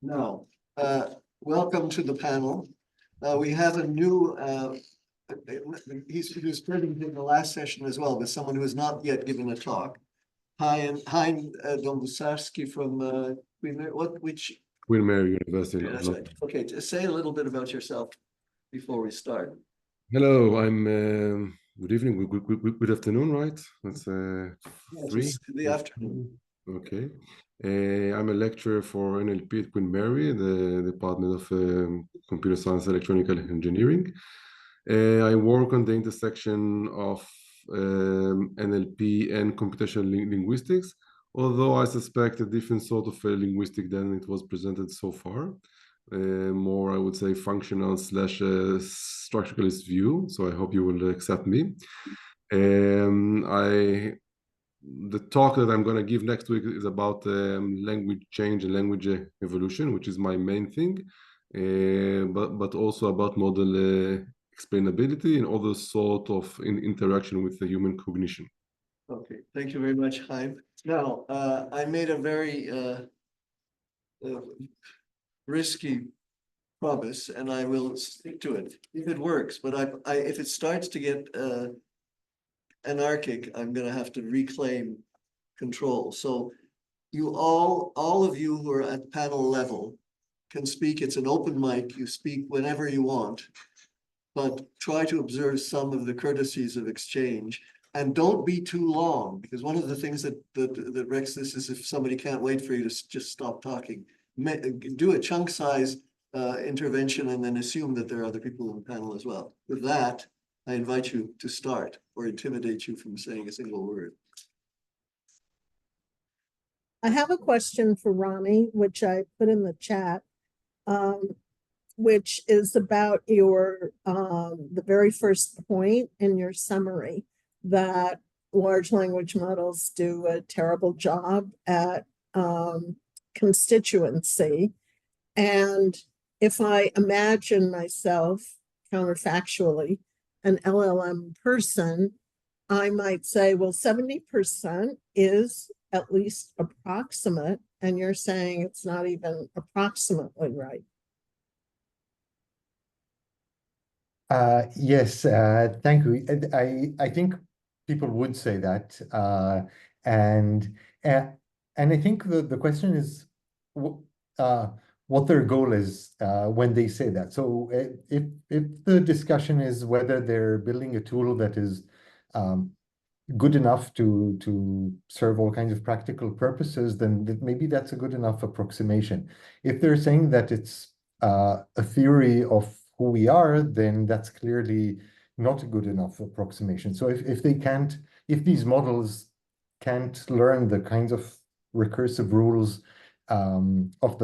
Now, welcome to the panel. We have a new, he was present in the last session as well, but someone who has not yet given a talk. Hein Dubossarsky from Queen Mary, Queen Mary University. Yeah, that's right. Okay, just say a little bit about yourself before we start. Hello, I'm good evening, good afternoon, right? That's 3 the afternoon. Okay. I'm a lecturer for NLP at Queen Mary, the Department of Computer Science and Electronical Engineering. I work on the intersection of NLP and computational linguistics, although I suspect a different sort of linguistic than it was presented so far. More, I would say, functional / structuralist view. So I hope you will accept me. The talk that I'm going to give next week is about language change and language evolution, which is my main thing, but also about model explainability and other sort of interaction with the human cognition. Okay, thank you very much, Chaim. Now, I made a very risky promise, and I will stick to it if it works. But if it starts to get anarchic, I'm going to have to reclaim control. So you all of you who are at panel level can speak. It's an open mic. You speak whenever you want, but try to observe some of the courtesies of exchange. And don't be too long, because one of the things that wrecks this is if somebody can't wait for you to just stop talking. Do a chunk size intervention and then assume that there are other people in the panel as well. With that, I invite you to start or intimidate you from saying a single word. I have a question for Ronnie, which I put in the chat, which is about your the very first point in your summary, that large language models do a terrible job at constituency. And if I imagine myself counterfactually an LLM person, I might say, well, 70% is at least approximate, and you're saying it's not even approximately right. Yes, thank you. I think people would say that, and I think the question is what their goal is when they say that. So if the discussion is whether they're building a tool that is good enough to serve all kinds of practical purposes, then maybe that's a good enough approximation. If they're saying that it's a theory of who we are, then that's clearly not a good enough approximation. So if these models can't learn the kinds of recursive rules of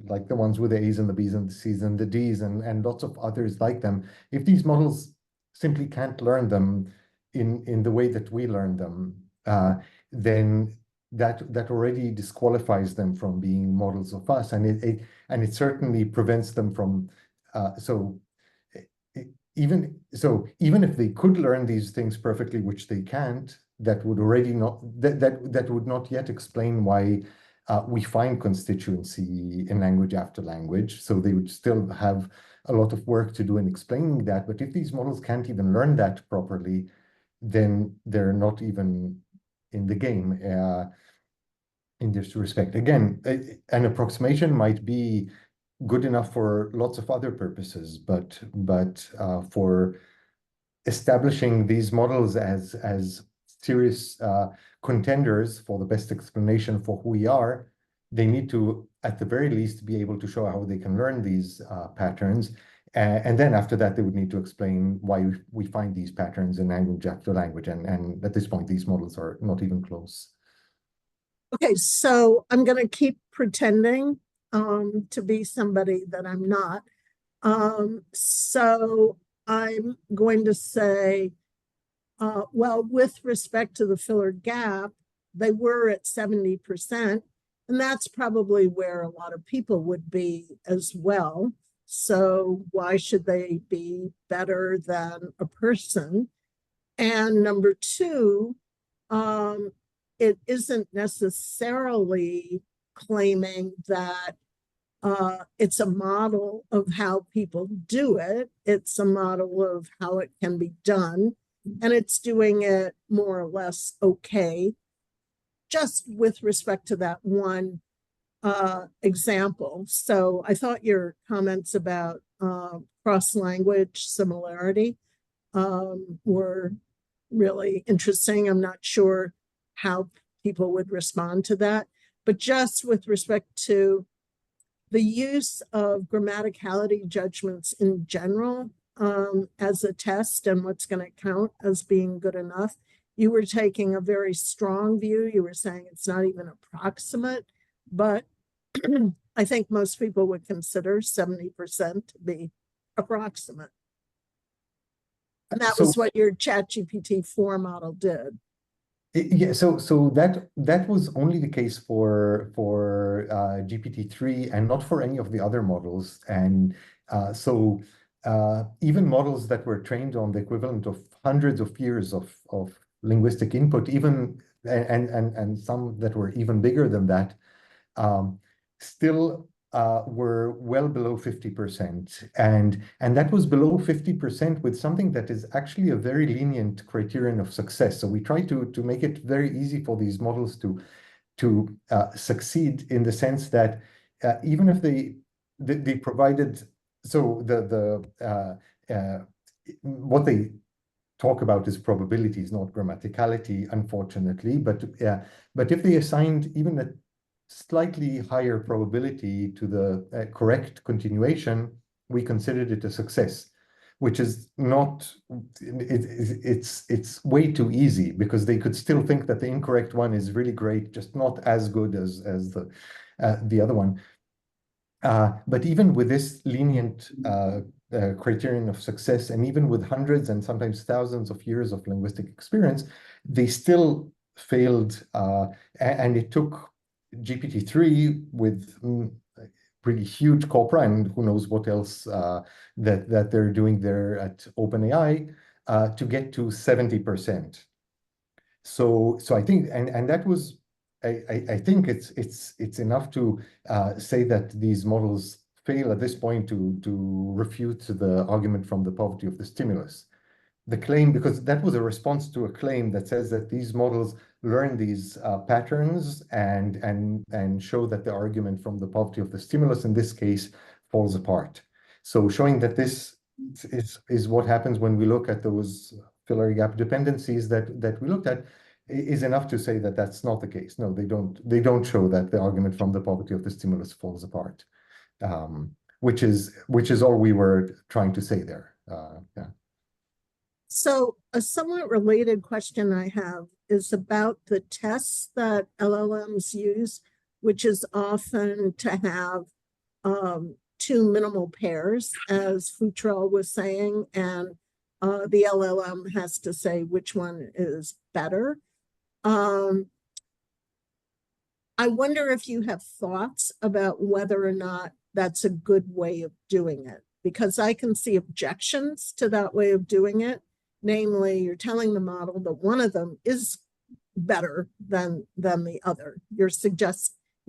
like the ones with the A's and the B's and the C's and the D's and lots of others like them, if these models simply can't learn them in the way that we learn them, then that already disqualifies them from being models of us, and it certainly prevents them from even if they could learn these things perfectly, which they can't, that would not yet explain why we find constituency in language after language. So they would still have a lot of work to do in explaining that. But if these models can't even learn that properly, then they're not even in the game in this respect. Again, an approximation might be good enough for lots of other purposes, but for establishing these models as serious contenders for the best explanation for who we are, they need to, at the very least, be able to show how they can learn these patterns. And then after that, they would need to explain why we find these patterns in language after language. And at this point, these models are not even close. Okay, so I'm going to keep pretending to be somebody that I'm not. So I'm going to say, well, with respect to the filler gap, they were at 70%, and that's probably where a lot of people would be as well. So why should they be better than a person? And number two, it isn't necessarily claiming that It's a model of how people do it. It's a model of how it can be done. And it's doing it more or less okay, just with respect to that one example. So I thought your comments about cross-language similarity were really interesting. I'm not sure how people would respond to that, but just with respect to the use of grammaticality judgments in general as a test and what's going to count as being good enough, you were taking a very strong view. You were saying it's not even approximate, but I think most people would consider 70% to be approximate. And that was what your ChatGPT 4 model did. Yeah, so that was only the case for GPT-3 and not for any of the other models. And even models that were trained on the equivalent of hundreds of years of linguistic input, even and some that were even bigger than that, still were well below 50%. And that was below 50% with something that is actually a very lenient criterion of success. So we try to make it very easy for these models to succeed, in the sense that even if they provided, so what they talk about is probabilities, not grammaticality, unfortunately. But if they assigned even a slightly higher probability to the correct continuation, we considered it a success, which is not, it's way too easy, because they could still think that the incorrect one is really great, just not as good as the other one. But even with this lenient criterion of success, and even with hundreds and sometimes thousands of years of linguistic experience, they still failed, and it took GPT-3 with pretty huge corpora, and who knows what else that they're doing there at OpenAI, to get to 70%. So I think, and that was, I think it's enough to say that these models fail at this point to refute the argument from the poverty of the stimulus. The claim, because that was a response to a claim that says that these models learn these patterns and show that the argument from the poverty of the stimulus in this case falls apart. So showing that this is what happens when we look at those filler gap dependencies that we looked at is enough to say that that's not the case. No, they don't show that the argument from the poverty of the stimulus falls apart, which is all we were trying to say there. Yeah. So a somewhat related question I have is about the tests that LLMs use, which is often to have two minimal pairs, as Futrell was saying, and the LLM has to say which one is better. I wonder if you have thoughts about whether or not that's a good way of doing it, because I can see objections to that way of doing it. Namely, you're telling the model that one of them is better than the other. You're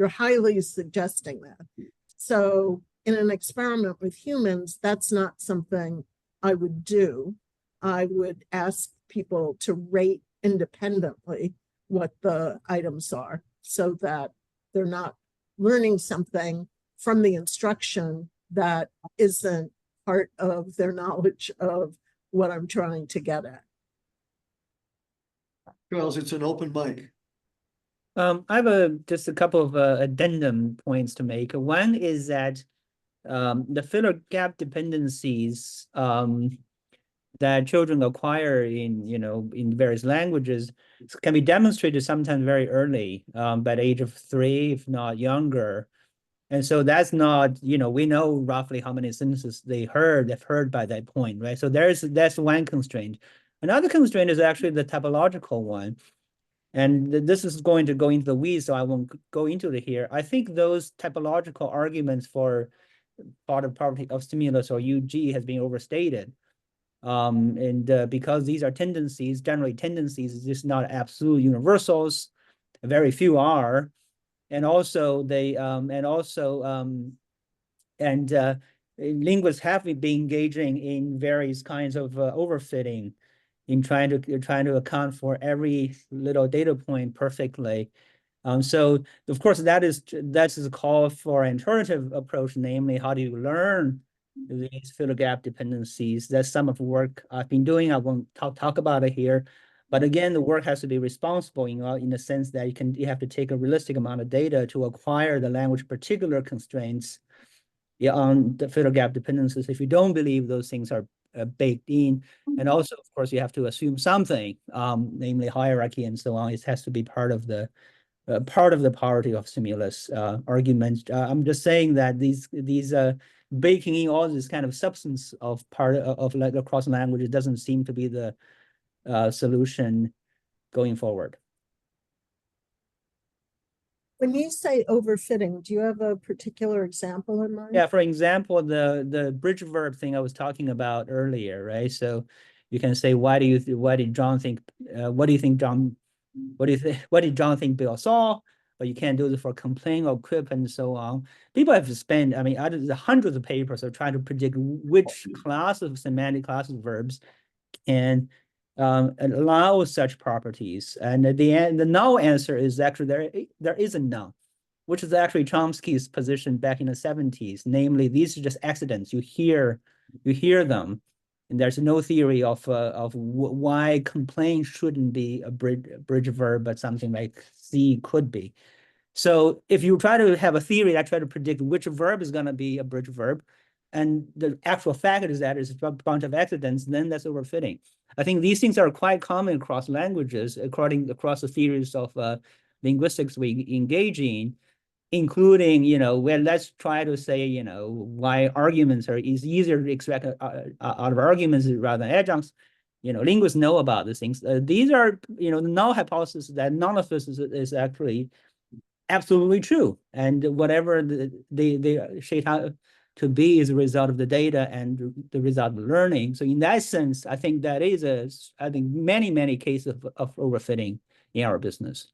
highly suggesting that. So in an experiment with humans, that's not something I would do. I would ask people to rate independently what the items are, so that they're not learning something from the instruction that isn't part of their knowledge of what I'm trying to get at. Charles, it's an open mic. I have just a couple of addendum points to make. One is that the filler gap dependencies that children acquire in various languages can be demonstrated sometimes very early, by the age of 3, if not younger. And so that's not, we know roughly how many sentences they've heard by that point, right? So that's one constraint. Another constraint is actually the typological one. And this is going to go into the weeds, so I won't go into it here. I think those typological arguments for part of poverty of stimulus, or UG, has been overstated. Because these are tendencies, generally tendencies, just not absolute universals. Very few are. And also And linguists have been engaging in various kinds of overfitting in trying to account for every little data point perfectly. So of course that's a call for an alternative approach, namely how do you learn these filler gap dependencies? That's some of the work I've been doing. I won't talk about it here, but again, the work has to be responsible in the sense that you have to take a realistic amount of data to acquire the language particular constraints on the filler gap dependencies. If you don't believe those things are baked in, and also of course you have to assume something, namely hierarchy and so on. It has to be part of the poverty of stimulus argument. I'm just saying that these baking in all this kind of substance of part of like across languages doesn't seem to be the solution going forward. When you say overfitting, do you have a particular example in mind? Yeah, for example, the bridge verb thing I was talking about earlier, right? So you can say, what did John think Bill saw? But you can't do this for complain or quip and so on. People have to spend, I mean, the hundreds of papers of trying to predict which class of semantic classes of verbs can allow such properties. And at the end, the no answer is actually there is a no, which is actually Chomsky's position back in the 70s. Namely, these are just accidents. You hear them, and there's no theory of why complain shouldn't be a bridge verb, but something like see could be. So if you try to have a theory that try to predict which verb is going to be a bridge verb, and the actual fact is that it's a bunch of accidents, then that's overfitting. I think these things are quite common across languages, across the theories of linguistics we engage in, including, well, let's try to say, why arguments is easier to extract out of arguments rather than adjuncts. Linguists know about these things. These are, the null hypothesis that none of this is actually absolutely true. And whatever they shape out to be is a result of the data and the result of learning. So in that sense, I think that is I think many, many cases of overfitting in our business.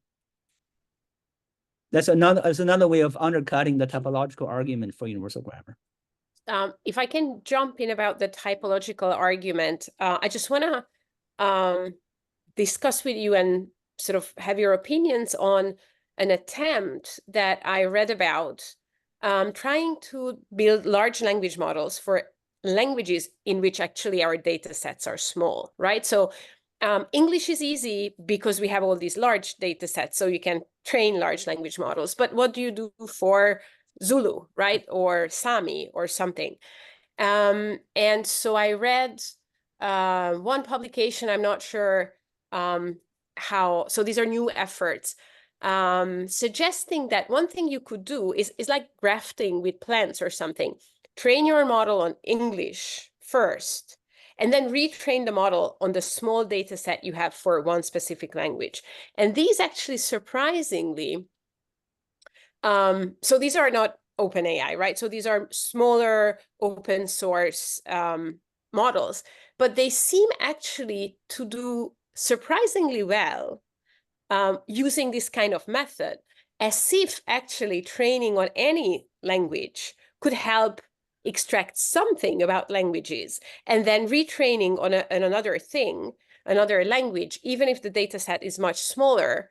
That's another way of undercutting the typological argument for universal grammar. If I can jump in about the typological argument, I just want to discuss with you and sort of have your opinions on an attempt that I read about trying to build large language models for languages in which actually our data sets are small, right? So English is easy because we have all these large data sets, so you can train large language models. But what do you do for Zulu, right? Or Sami or something? And so I read one publication, I'm not sure so these are new efforts, suggesting that one thing you could do is like grafting with plants or something. Train your model on English first, and then retrain the model on the small data set you have for one specific language. And these actually surprisingly, so these are not OpenAI, right? So these are smaller open source models, but they seem actually to do surprisingly well using this kind of method, as if actually training on any language could help extract something about languages, and then retraining on another thing, another language, even if the data set is much smaller,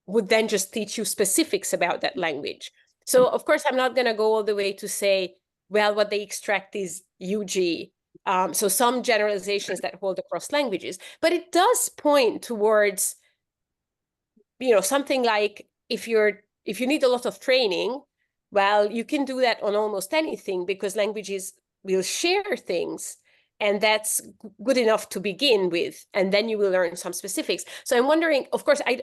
would then just teach you specifics about that language. So of course, I'm not going to go all the way to say, well, what they extract is UG. So some generalizations that hold across languages, but it does point towards, something like if you need a lot of training, well, you can do that on almost anything because languages will share things, and that's good enough to begin with, and then you will learn some specifics. So I'm wondering, of course, I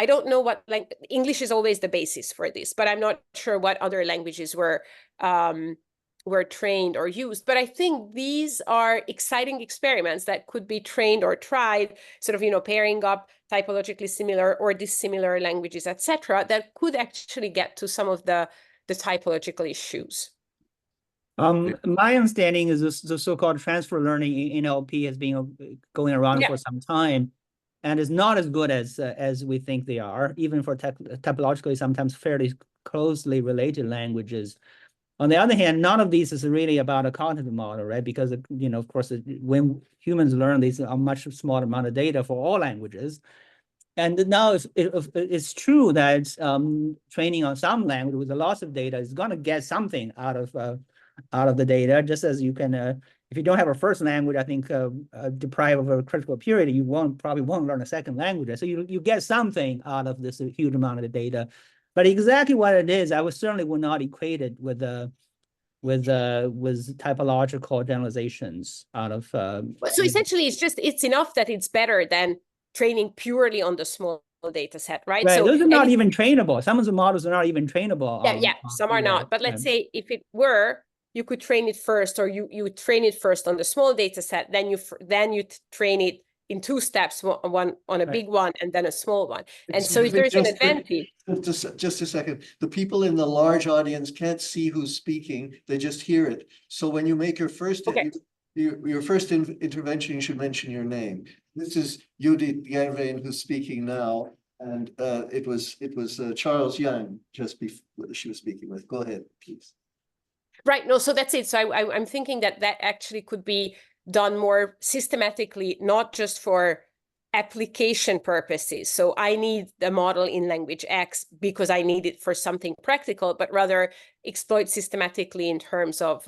don't know what, like, English is always the basis for this, but I'm not sure what other languages were trained or used. But I think these are exciting experiments that could be trained or tried, sort of, pairing up typologically similar or dissimilar languages, etc., that could actually get to some of the typological issues. My understanding is the so-called transfer learning in NLP has been going around for some time, and is not as good as we think they are, even for typologically sometimes fairly closely related languages. On the other hand, none of these is really about a cognitive model, right? Because, of course, when humans learn, these are a much smaller amount of data for all languages. And now it's true that training on some language with lots of data is going to get something out of the data, just as you can, if you don't have a first language, I think deprived of a critical period, you probably won't learn a second language. So you get something out of this huge amount of data. But exactly what it is, I certainly would not equate it with typological generalizations out of. So essentially, it's enough that it's better than training purely on the small data set, right? Right, so those are not even trainable. Some of the models are not even trainable. Yeah, some are not. But let's say if it were, you could train it first, or you train it first on the small data set, then you train it in 2 steps, one on a big one and then a small one. And so if there's an advantage. Just a second. The people in the large audience can't see who's speaking; they just hear it. So when you make your first intervention, you should mention your name. This is Judith Gervain who's speaking now, and it was Charles Young just before she was speaking with. Go ahead, please. Right. No. So that's it. So I'm thinking that actually could be done more systematically, not just for application purposes. So I need the model in language X because I need it for something practical, but rather exploit systematically in terms of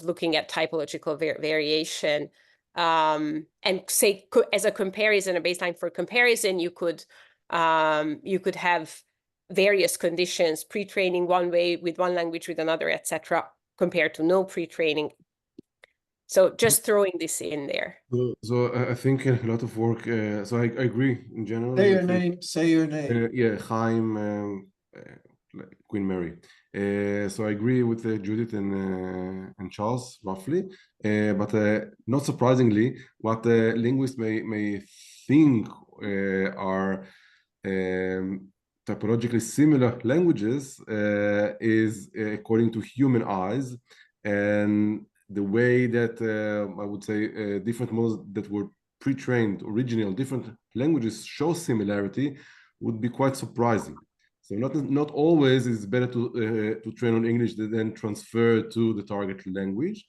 looking at typological variation, and say as a comparison, a baseline for comparison, you could have various conditions, pre-training one way with one language with another, etc., compared to no pre-training. So just throwing this in there. So I think a lot of work. So I agree in general. Say your name. Say your name. Yeah, Chaim, Queen Mary. So I agree with Judith and Charles roughly, but not surprisingly, what linguists may think are typologically similar languages is according to human eyes, and the way that I would say different models that were pre-trained originally on different languages show similarity would be quite surprising. So not always is better to train on English than transfer to the target language,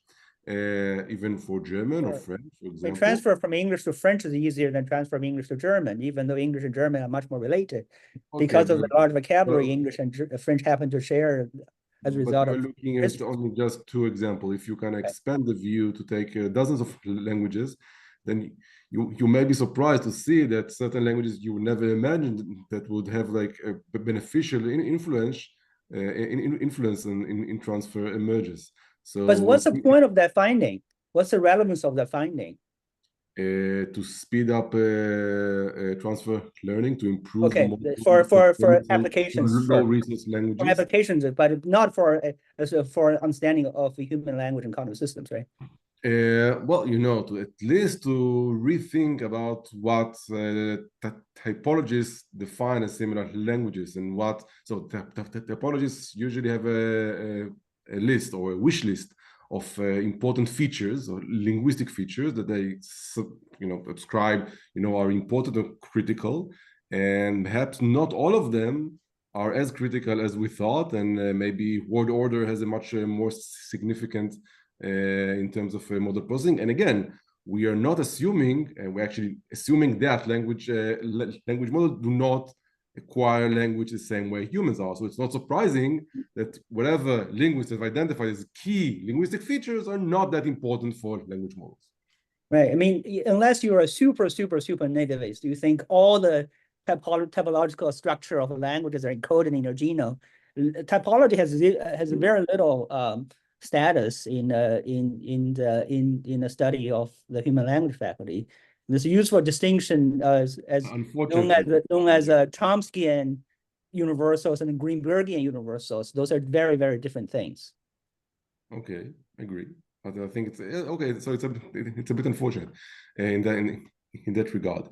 even for German or French, for example. Transfer from English to French is easier than transfer from English to German, even though English and German are much more related. Because of the large vocabulary, English and French happen to share as a result of. But looking at only just 2 examples. If you can expand the view to take dozens of languages, then you may be surprised to see that certain languages you would never imagined that would have like a beneficial influence in transfer emerges. So, but what's the point of that finding? What's the relevance of that finding? To speed up transfer learning, to improve. Okay, for applications, low resource languages. For applications, but not for understanding of the human language and cognitive systems, right? Well, to at least to rethink about what typologists define as similar languages, and what typologists usually have a list or a wish list of important features or linguistic features that they ascribe are important or critical, and perhaps not all of them are as critical as we thought, and maybe word order has a much more significant in terms of model processing. And again, we are not assuming, and we're actually assuming that language models do not acquire language the same way humans are. So it's not surprising that whatever linguists have identified as key linguistic features are not that important for language models. Right. I mean, unless you're a super nativist, do you think all the typological structure of the languages are encoded in your genome? Typology has very little status in the study of the human language faculty. There's a useful distinction as known as Chomskyan universals and Greenbergian universals. Those are very, very different things. Okay, I agree. But I think it's okay. So it's a bit unfortunate in that regard.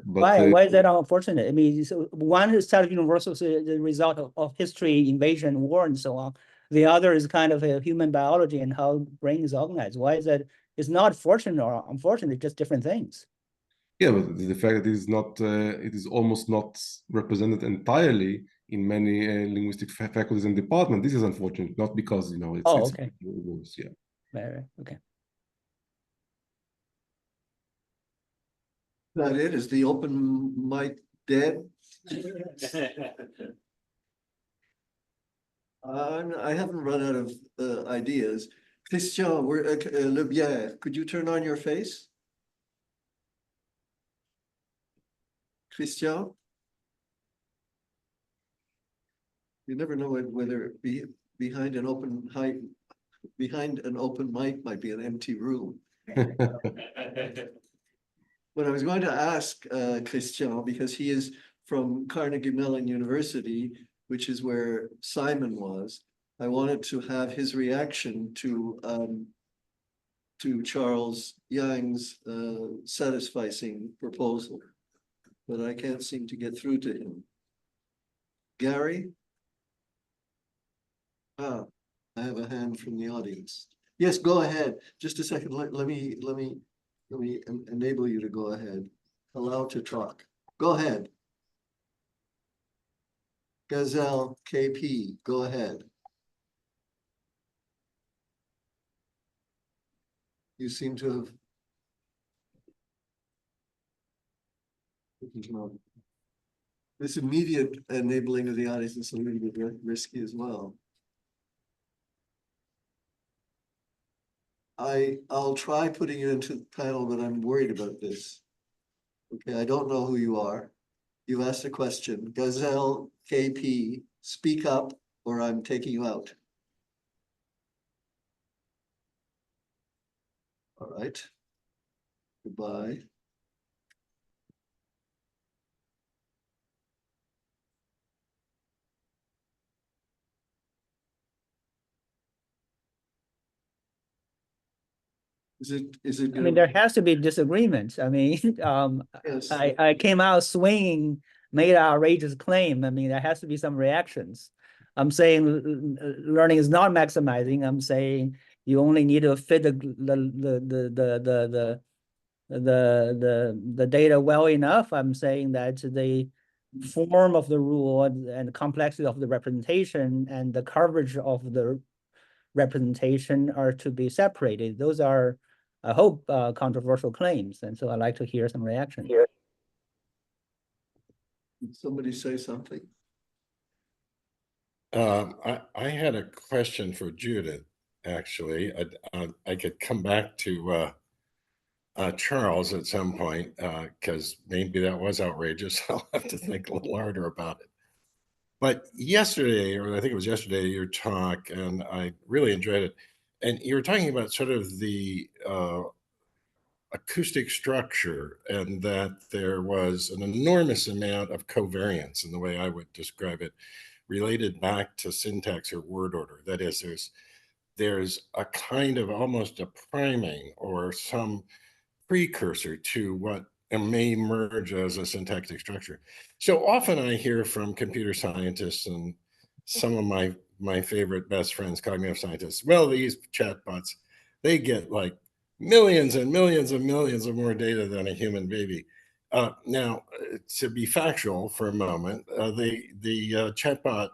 But why is that unfortunate? I mean, one set of universals is the result of history, invasion, war, and so on. The other is kind of a human biology and how brain is organized. Why is that? It's not fortunate or unfortunate, just different things. Yeah, but the fact that it is almost not represented entirely in many linguistic faculties and departments. This is unfortunate, not because, you know, it's, Oh, it's okay. worse, yeah. Right, okay. That it? Is the open mic dead? I haven't run out of ideas. Christian, Le Bière, could you turn on your face? Christian? You never know whether behind an open mic might be an empty room. But I was going to ask Christian, because he is from Carnegie Mellon University, which is where Simon was. I wanted to have his reaction to Charles Yang's satisficing proposal, but I can't seem to get through to him. Gary? Ah, I have a hand from the audience. Yes, go ahead. Just a second. Let me enable you to go ahead. Allow to talk. Go ahead. Gazelle KP, go ahead. You seem to have. This immediate enabling of the audience is a little bit risky as well. I'll try putting you into the panel, but I'm worried about this. Okay, I don't know who you are. You've asked a question. Gazelle KP, speak up or I'm taking you out. All right. Goodbye. Is it? I mean, there has to be disagreement. I mean, Yes. I came out swinging, made an outrageous claim. I mean, there has to be some reactions. I'm saying learning is not maximizing. I'm saying you only need to fit the data well enough. I'm saying that the form of the rule and the complexity of the representation and the coverage of the representation are to be separated. Those are, I hope, controversial claims, and so I'd like to hear some reaction. Did somebody say something? I had a question for Judith, actually. I could come back to Charles at some point, because maybe that was outrageous. I'll have to think a little harder about it. But yesterday, or I think it was yesterday, your talk, and I really enjoyed it. And you were talking about sort of the acoustic structure, and that there was an enormous amount of covariance in the way I would describe it, related back to syntax or word order. That is, there's a kind of almost a priming or some precursor to what may emerge as a syntactic structure. So often I hear from computer scientists and some of my favorite best friends, cognitive scientists, well, these chatbots, they get like millions and millions and millions of more data than a human baby. Now, to be factual for a moment, the chatbot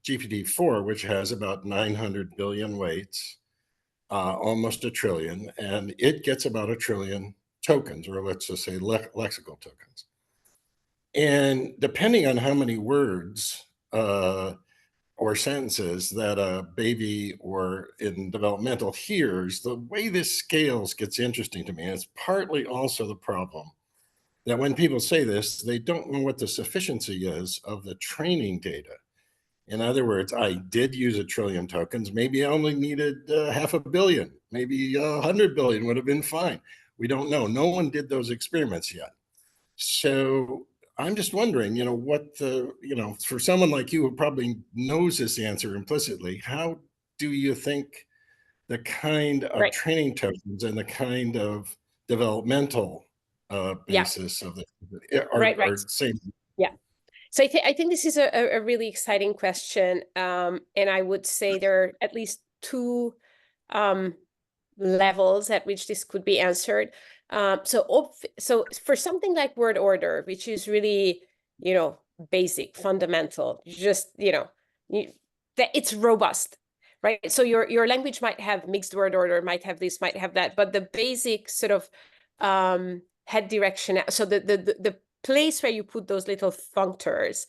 GPT-4, which has about 900 billion weights, almost a trillion, and it gets about 1 trillion tokens, or let's just say lexical tokens. And depending on how many words or sentences that a baby or in developmental hears, the way this scales gets interesting to me. And it's partly also the problem that when people say this, they don't know what the sufficiency is of the training data. In other words, I did use 1 trillion tokens. Maybe I only needed 500 million. Maybe 100 billion would have been fine. We don't know. No one did those experiments yet. So I'm just wondering, what for someone like you who probably knows this answer implicitly, how do you think the kind of training tokens and the kind of developmental basis of the are same? Yeah. So I think this is a really exciting question. And I would say there are at least two levels at which this could be answered. So for something like word order, which is really, basic, fundamental, just, that it's robust, right? So your language might have mixed word order, might have this, might have that, but the basic sort of head direction, so the place where you put those little functors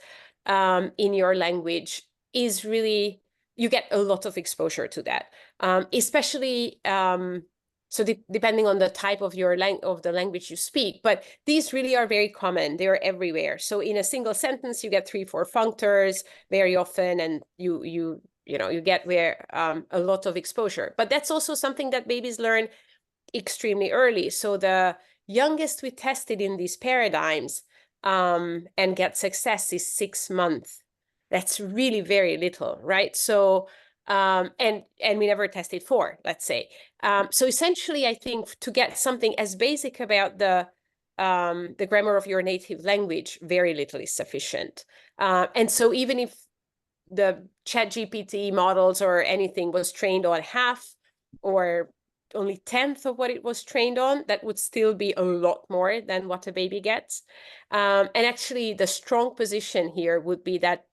in your language is really, you get a lot of exposure to that, especially so depending on the type of the language you speak, but these really are very common. They are everywhere. So in a single sentence, you get 3-4 functors very often, and you get where a lot of exposure. But that's also something that babies learn extremely early. So the youngest we tested in these paradigms and get success is 6 months. That's really very little, right? So and we never tested 4, let's say. So essentially, I think to get something as basic about the grammar of your native language, very little is sufficient. And so even if the ChatGPT models or anything was trained on half or only 1/10 of what it was trained on, that would still be a lot more than what a baby gets. And actually, the strong position here would be that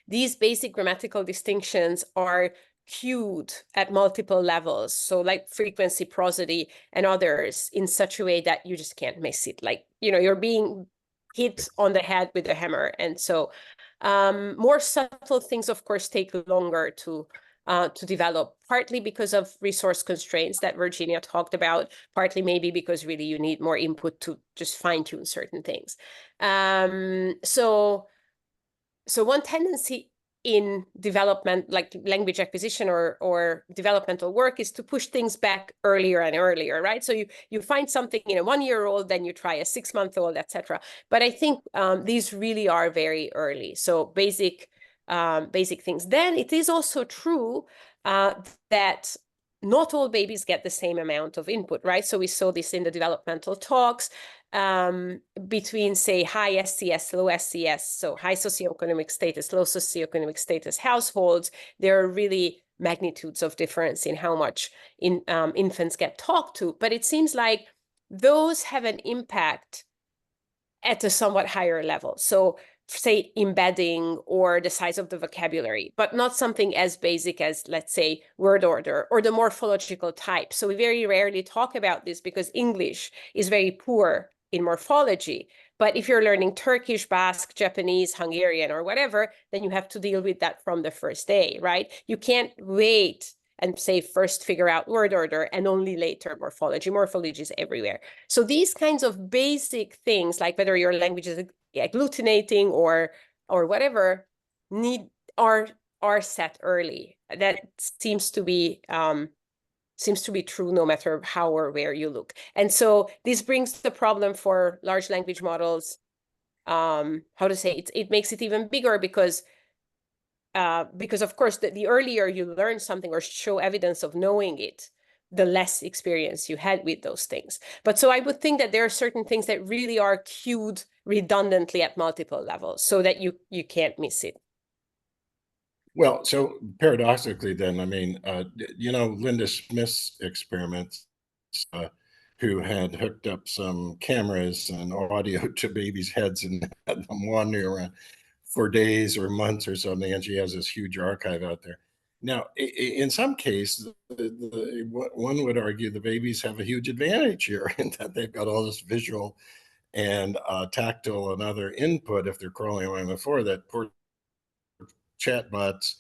these basic grammatical distinctions are cued at multiple levels. So like frequency, prosody, and others in such a way that you just can't miss it. Like, you're being hit on the head with a hammer. And so more subtle things, of course, take longer to develop, partly because of resource constraints that Virginia talked about, partly maybe because really you need more input to just fine-tune certain things. So one tendency in development, like language acquisition or developmental work, is to push things back earlier and earlier, right? So you find something in a 1-year-old, then you try a 6-month-old, etc. But I think these really are very early. So basic things. Then it is also true that not all babies get the same amount of input, right? So we saw this in the developmental talks between, say, high SES, low SES, so high socioeconomic status, low socioeconomic status households. There are really magnitudes of difference in how much infants get talked to. But it seems like those have an impact at a somewhat higher level. So say embedding or the size of the vocabulary, but not something as basic as, let's say, word order or the morphological type. So we very rarely talk about this because English is very poor in morphology. But if you're learning Turkish, Basque, Japanese, Hungarian, or whatever, then you have to deal with that from the first day, right? You can't wait and say first figure out word order and only later morphology. Morphology is everywhere. So these kinds of basic things, like whether your language is agglutinating or whatever, are set early. That seems to be true no matter how or where you look. And so this brings the problem for large language models. It makes it even bigger because of course the earlier you learn something or show evidence of knowing it, the less experience you had with those things. But so I would think that there are certain things that really are cued redundantly at multiple levels so that you can't miss it. Well, so paradoxically then, I mean, Linda Smith's experiments, who had hooked up some cameras and audio to babies' heads and had them wandering around for days or months or something, and she has this huge archive out there. Now, in some cases, one would argue the babies have a huge advantage here in that they've got all this visual and tactile and other input if they're crawling around the floor. That poor chatbots,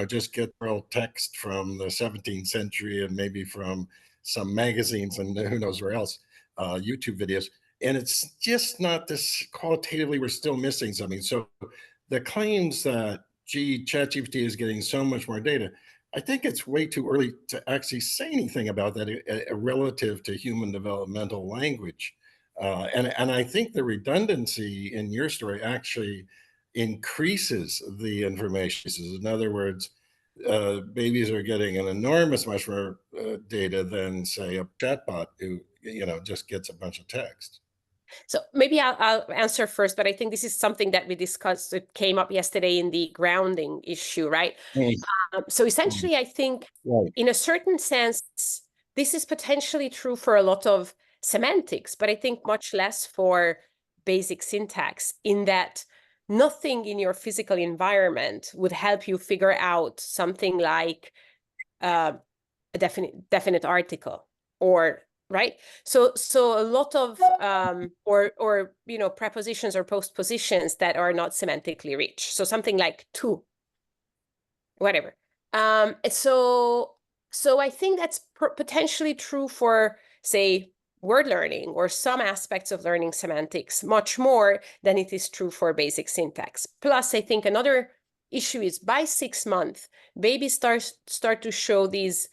just get real text from the 17th century and maybe from some magazines and who knows where else, YouTube videos. And it's just not this qualitatively, we're still missing something. So the claims that, ChatGPT is getting so much more data, I think it's way too early to actually say anything about that relative to human developmental language. And I think the redundancy in your story actually increases the information. In other words, babies are getting an enormous much more data than, say, a chatbot who just gets a bunch of text. So maybe I'll answer first, but I think this is something that we discussed. It came up yesterday in the grounding issue, right? So essentially, I think in a certain sense, this is potentially true for a lot of semantics, but I think much less for basic syntax, in that nothing in your physical environment would help you figure out something like a definite article, or right. So a lot of or you know, prepositions or postpositions that are not semantically rich. So something like to, whatever. So I think that's potentially true for, say, word learning or some aspects of learning semantics much more than it is true for basic syntax. Plus, I think another issue is by 6 months, babies start to show these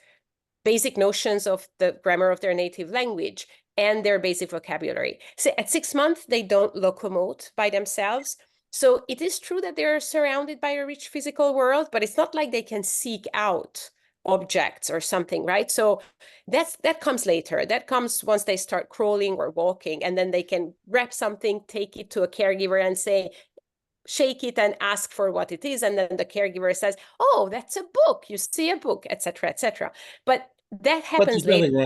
basic notions of the grammar of their native language and their basic vocabulary. So at 6 months, they don't locomote by themselves. So it is true that they're surrounded by a rich physical world, but it's not like they can seek out objects or something, right? So that comes later. That comes once they start crawling or walking, and then they can grab something, take it to a caregiver and say, shake it and ask for what it is. And then the caregiver says, oh, that's a book. You see a book, etc., etc. But that happens later.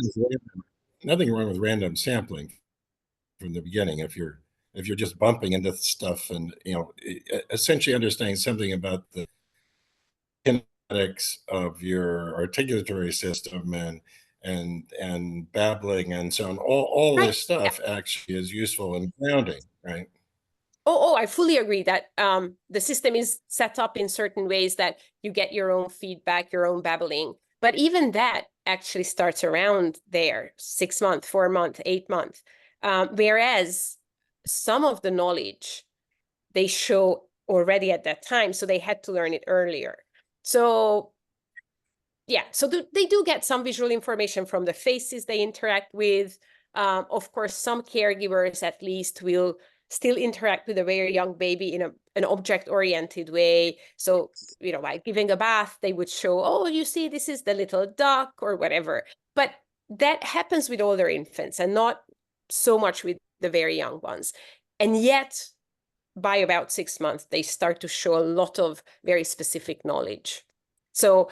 Nothing wrong with random sampling from the beginning. If you're just bumping into stuff and, you know, essentially understanding something about the kinetics of your articulatory system and babbling and so on, all Right. this stuff actually is useful in grounding, right? Oh, I fully agree that the system is set up in certain ways that you get your own feedback, your own babbling. But even that actually starts around there, 6 months, 4 months, 8 months. Whereas some of the knowledge they show already at that time, so they had to learn it earlier. So yeah, so they do get some visual information from the faces they interact with. Of course, some caregivers at least will still interact with a very young baby in an object-oriented way. So, you know, by giving a bath, they would show, oh, you see, this is the little duck or whatever. But that happens with older infants and not so much with the very young ones. And yet, by about 6 months, they start to show a lot of very specific knowledge. So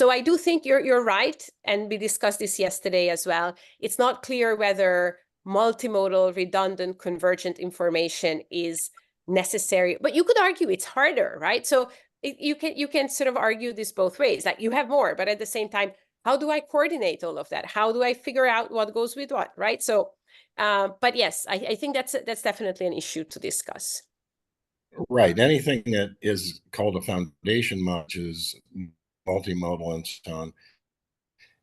I do think you're right, and we discussed this yesterday as well. It's not clear whether multimodal, redundant, convergent information is necessary, but you could argue it's harder, right? So you can sort of argue this both ways. Like, you have more, but at the same time, how do I coordinate all of that? How do I figure out what goes with what, right? So, but yes, I think that's definitely an issue to discuss. Right. Anything that is called a foundation model, which is multimodal and so on,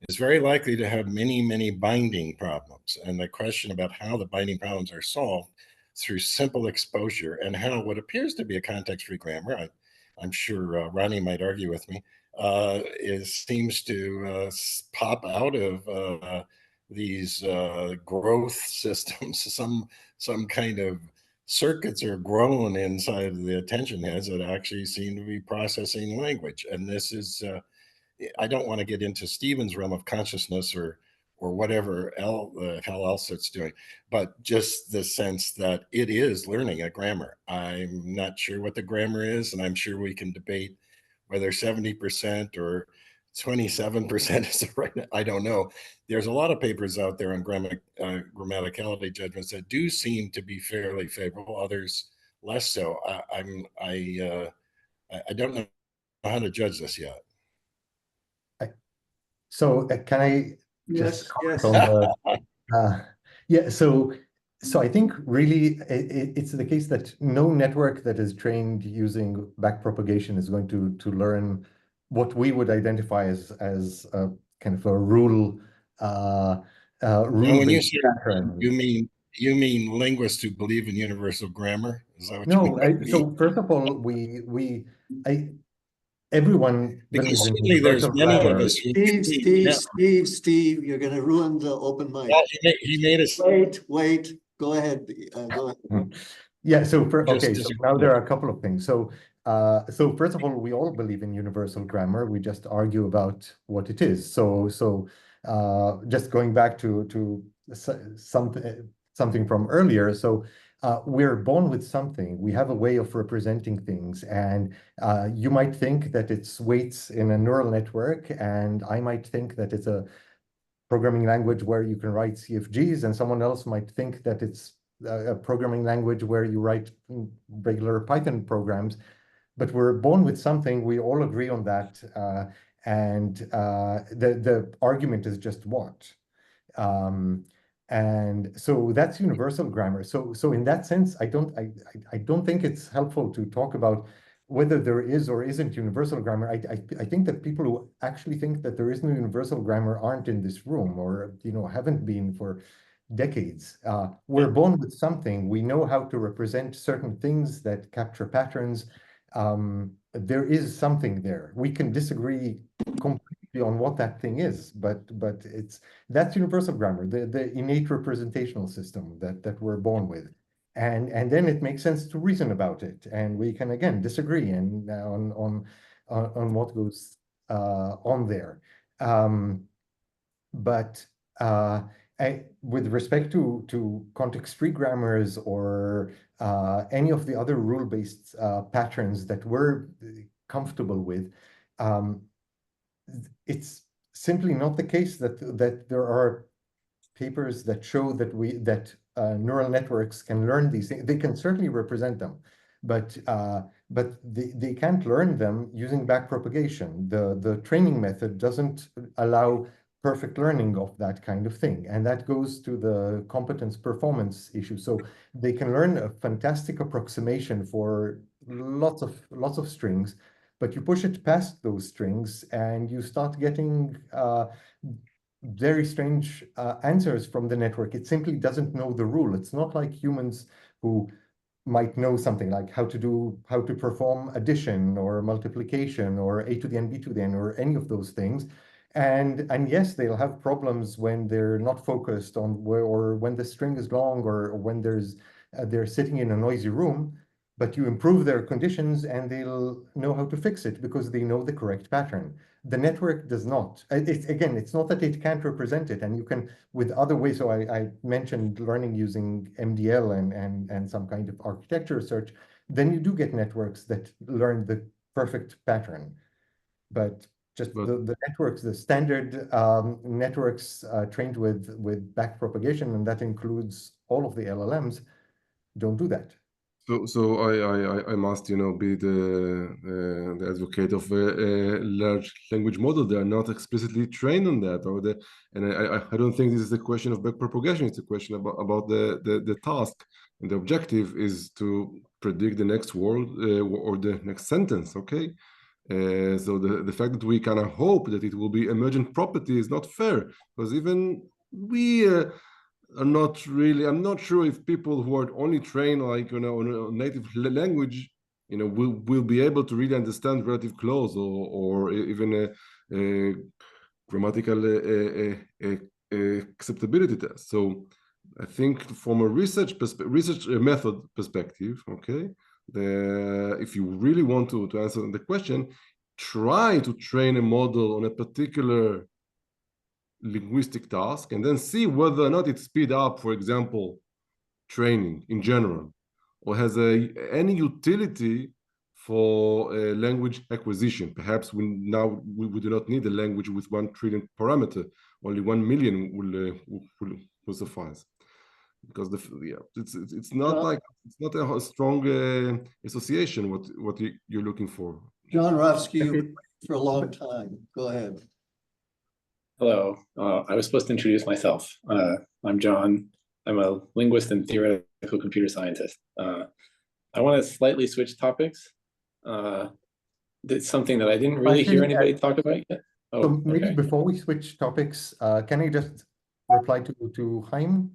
is very likely to have many, many binding problems. And the question about how the binding problems are solved through simple exposure and how what appears to be a context-free grammar, I'm sure Ronnie might argue with me, seems to pop out of these growth systems, some kind of circuits are grown inside of the attention heads that actually seem to be processing language. And this is, I don't want to get into Stephen's realm of consciousness or whatever hell else it's doing, but just the sense that it is learning a grammar. I'm not sure what the grammar is, and I'm sure we can debate whether 70% or 27% is the right. I don't know. There's a lot of papers out there on grammaticality judgments that do seem to be fairly favorable, others less so. I don't know how to judge this yet. So can I just Yes. comment on the, yeah, so I think really it's the case that no network that is trained using backpropagation is going to learn what we would identify as a kind of a rule When you say pattern. you mean linguists who believe in universal grammar? Is that what you mean? So first of all, everyone because believes in certainly there's universal many grammar. of us who Steve, you're gonna ruin the open mic. Well, he made us Wait, go ahead. Go ahead. Yeah, so Just so now there are a couple of things. So first of all, we all believe in universal grammar. We just argue about what it is. So just going back to something from earlier. So we're born with something. We have a way of representing things, and you might think that it's weights in a neural network, and I might think that it's a programming language where you can write CFGs, and someone else might think that it's a programming language where you write regular Python programs, but we're born with something. We all agree on that, and the argument is just what. And so that's universal grammar. So in that sense, I don't think it's helpful to talk about whether there is or isn't universal grammar. I think that people who actually think that there is no universal grammar aren't in this room, or haven't been for decades. We're born with something. We know how to represent certain things that capture patterns. There is something there. We can disagree completely on what that thing is, but that's universal grammar, the innate representational system that we're born with. And then it makes sense to reason about it, and we can again disagree and on what goes on there. But with respect to context-free grammars or any of the other rule-based patterns that we're comfortable with, it's simply not the case that there are papers that show that neural networks can learn these things. They can certainly represent them, but they can't learn them using backpropagation. The training method doesn't allow perfect learning of that kind of thing, and that goes to the competence performance issue. So they can learn a fantastic approximation for lots of strings, but you push it past those strings and you start getting very strange answers from the network. It simply doesn't know the rule. It's not like humans who might know something like how to perform addition or multiplication or a to the n, b to the n, or any of those things. And yes, they'll have problems when they're not focused on or when the string is long, or when they're sitting in a noisy room. But you improve their conditions and they'll know how to fix it because they know the correct pattern. The network does not. It's not that it can't represent it, and you can with other ways. So I mentioned learning using MDL and some kind of architecture research. Then you do get networks that learn the perfect pattern, but the networks, the standard networks trained with backpropagation, and that includes all of the LLMs, don't do that. So I must be the advocate of a large language model. They are not explicitly trained on that, and I don't think this is a question of backpropagation. It's a question about the task, and the objective is to predict the next word or the next sentence. Okay. So the fact that we kind of hope that it will be emergent property is not fair, because even we are not really. I'm not sure if people who are only trained like on a native language, will be able to really understand relative clause or even a grammatical acceptability test. So I think from a research method perspective, okay. If you really want to answer the question, try to train a model on a particular linguistic task and then see whether or not it speed up, for example, training in general, or has any utility for language acquisition. Perhaps we do not need a language with 1 trillion parameter. Only 1 million will suffice. Because it's not a strong association what you're looking for. John Rofsky, you've been waiting for a long time. Go ahead. Hello. I was supposed to introduce myself. I'm John. I'm a linguist and theoretical computer scientist. I want to slightly switch topics. It's something that I didn't really hear anybody talk about yet. Oh, so maybe okay. Before we switch topics, can I just reply to Chaim?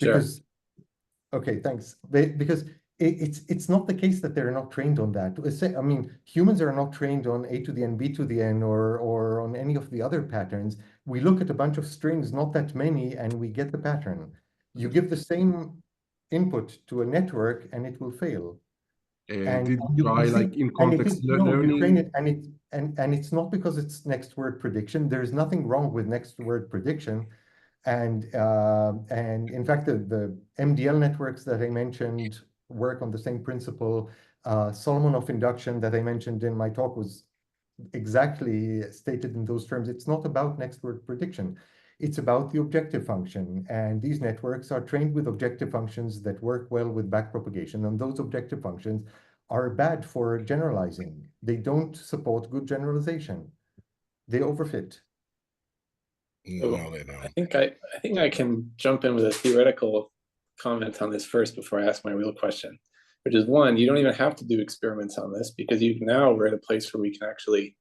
Because, sure. Okay, thanks. Because it's not the case that they're not trained on that. I mean, humans are not trained on a to the n, b to the n, or on any of the other patterns. We look at a bunch of strings, not that many, and we get the pattern. You give the same input to a network, and it will fail. And did you try like in context learning? You train it, and it's not because it's next word prediction. There is nothing wrong with next word prediction. And in fact, the MDL networks that I mentioned work on the same principle. Solomonov induction that I mentioned in my talk was exactly stated in those terms. It's not about next word prediction. It's about the objective function. And these networks are trained with objective functions that work well with backpropagation. And those objective functions are bad for generalizing. They don't support good generalization. They overfit. No, they I don't. think I can jump in with a theoretical comment on this first before I ask my real question, which is one, you don't even have to do experiments on this because we're at a place where we can actually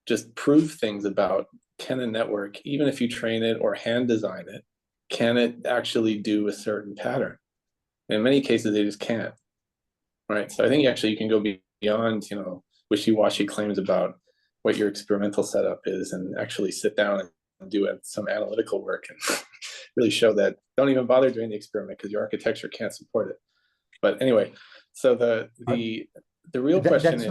just prove things about, can a network, even if you train it or hand design it, can it actually do a certain pattern? In many cases, they just can't, right? So I think actually you can go beyond, wishy-washy claims about what your experimental setup is and actually sit down and do some analytical work and really show that. Don't even bother doing the experiment because your architecture can't support it. But anyway, so the real question is,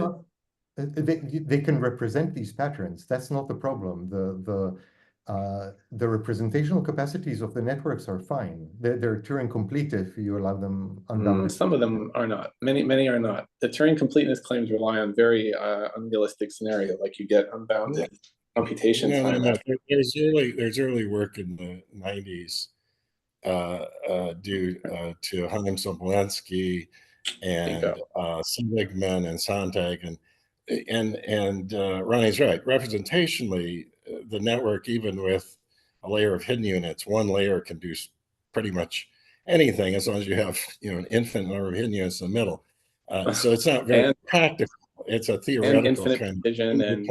they can represent these patterns. That's not the problem. The representational capacities of the networks are fine. They're Turing complete if you allow them unbounded. some of them are not. Many are not. The Turing completeness claims rely on very unrealistic scenario, like you get unbounded computation time. No. There's early work in the 90s due to Chaim Sobolensky and Seligman and Sontag, and Ronnie's right. Representationally, the network, even with a layer of hidden units, one layer can do pretty much anything as long as you have an infinite number of hidden units in the middle. So it's not very practical. It's a theoretical infinite kind precision of and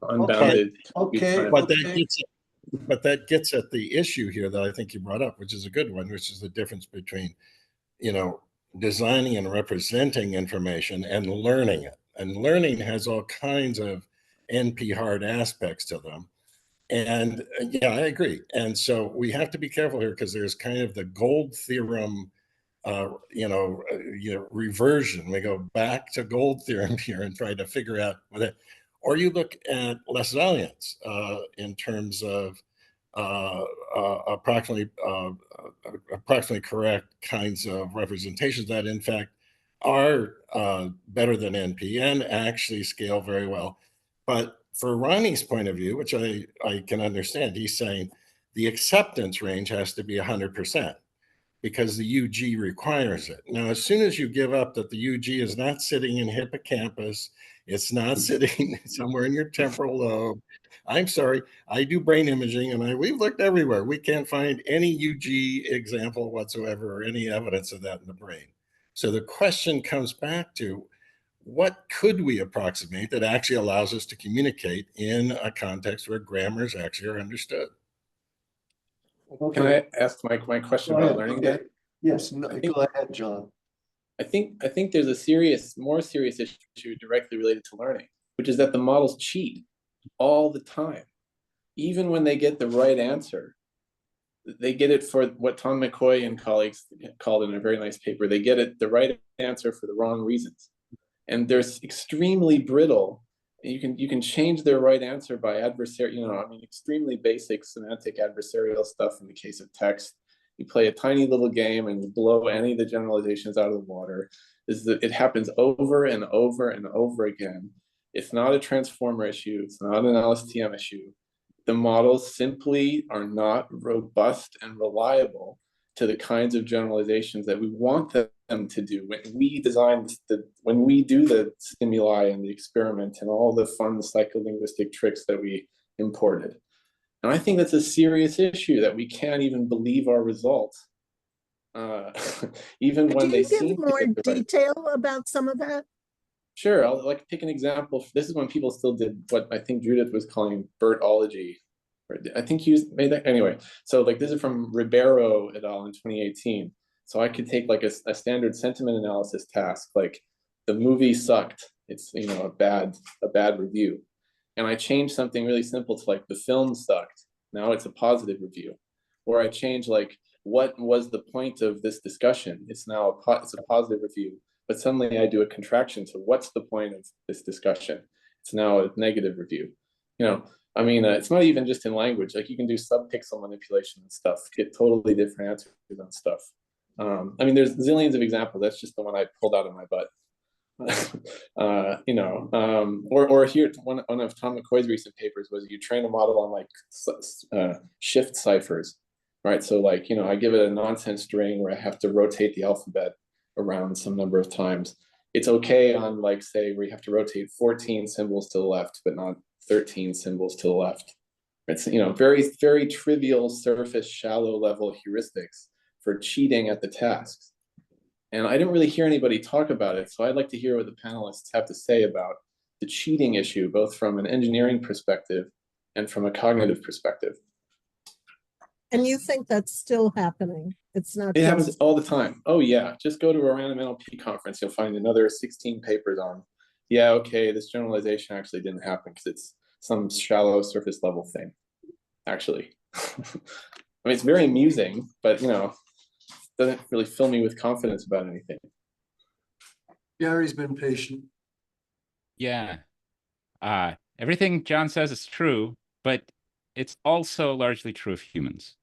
unbounded. Okay. But that gets at the issue here that I think you brought up, which is a good one, which is the difference between, designing and representing information and learning it. And learning has all kinds of NP hard aspects to them. And yeah, I agree. And so we have to be careful here because there's kind of the gold theorem, reversion. We go back to gold theorem here and try to figure out what or you look at Les Valians in terms of approximately correct kinds of representations that in fact are better than NP and actually scale very well. But for Ronnie's point of view, which I can understand, he's saying the acceptance range has to be 100%. Because the UG requires it. Now, as soon as you give up that the UG is not sitting in hippocampus, it's not sitting somewhere in your temporal lobe. I'm sorry, I do brain imaging and we've looked everywhere. We can't find any UG example whatsoever or any evidence of that in the brain. So the question comes back to, what could we approximate that actually allows us to communicate in a context where grammars actually are understood? Can I ask my question about learning then? Yes, go ahead, John. I think there's a more serious issue directly related to learning, which is that the models cheat all the time. Even when they get the right answer, they get it for what Tom McCoy and colleagues called in a very nice paper. They get it the right answer for the wrong reasons. And they're extremely brittle. You can change their right answer by extremely basic semantic adversarial stuff in the case of text. You play a tiny little game and you blow any of the generalizations out of the water. It happens over and over and over again. It's not a transformer issue. It's not an LSTM issue. The models simply are not robust and reliable to the kinds of generalizations that we want them to do. When we design when we do the stimuli and the experiment and all the fun psycholinguistic tricks that we imported. And I think that's a serious issue that we can't even believe our results, even when they seem to give more get the detail about some of that? Sure, I'll pick an example. This is when people still did what I think Judith was calling BERTology. I think you made that anyway. So this is from Ribeiro et al. In 2018. So I could take a standard sentiment analysis task, like the movie sucked. It's a bad review, and I changed something really simple to the film sucked. Now it's a positive review. Or I change what was the point of this discussion? It's now it's a positive review. But suddenly I do a contraction to what's the point of this discussion? It's now a negative review. It's not even just in language. You can do subpixel manipulation and stuff, get totally different answers on stuff. There's zillions of examples. That's just the one I pulled out of my butt. Or here, one of Tom McCoy's recent papers was you train a model on like shift ciphers, right? So like, I give it a nonsense string where I have to rotate the alphabet around some number of times. It's okay on like, say, where you have to rotate 14 symbols to the left, but not 13 symbols to the left. It's, very, very trivial surface, shallow level heuristics for cheating at the tasks. And I didn't really hear anybody talk about it. So I'd like to hear what the panelists have to say about the cheating issue, both from an engineering perspective and from a cognitive perspective. And you think that's still happening? It's not It just... happens all the time. Oh yeah, just go to a random NLP conference. You'll find another 16 papers on, yeah, okay, this generalization actually didn't happen because it's some shallow surface level thing, actually. I mean, it's very amusing, but doesn't really fill me with confidence about anything. Gary's been patient. Yeah. Everything John says is true, but it's also largely true of humans,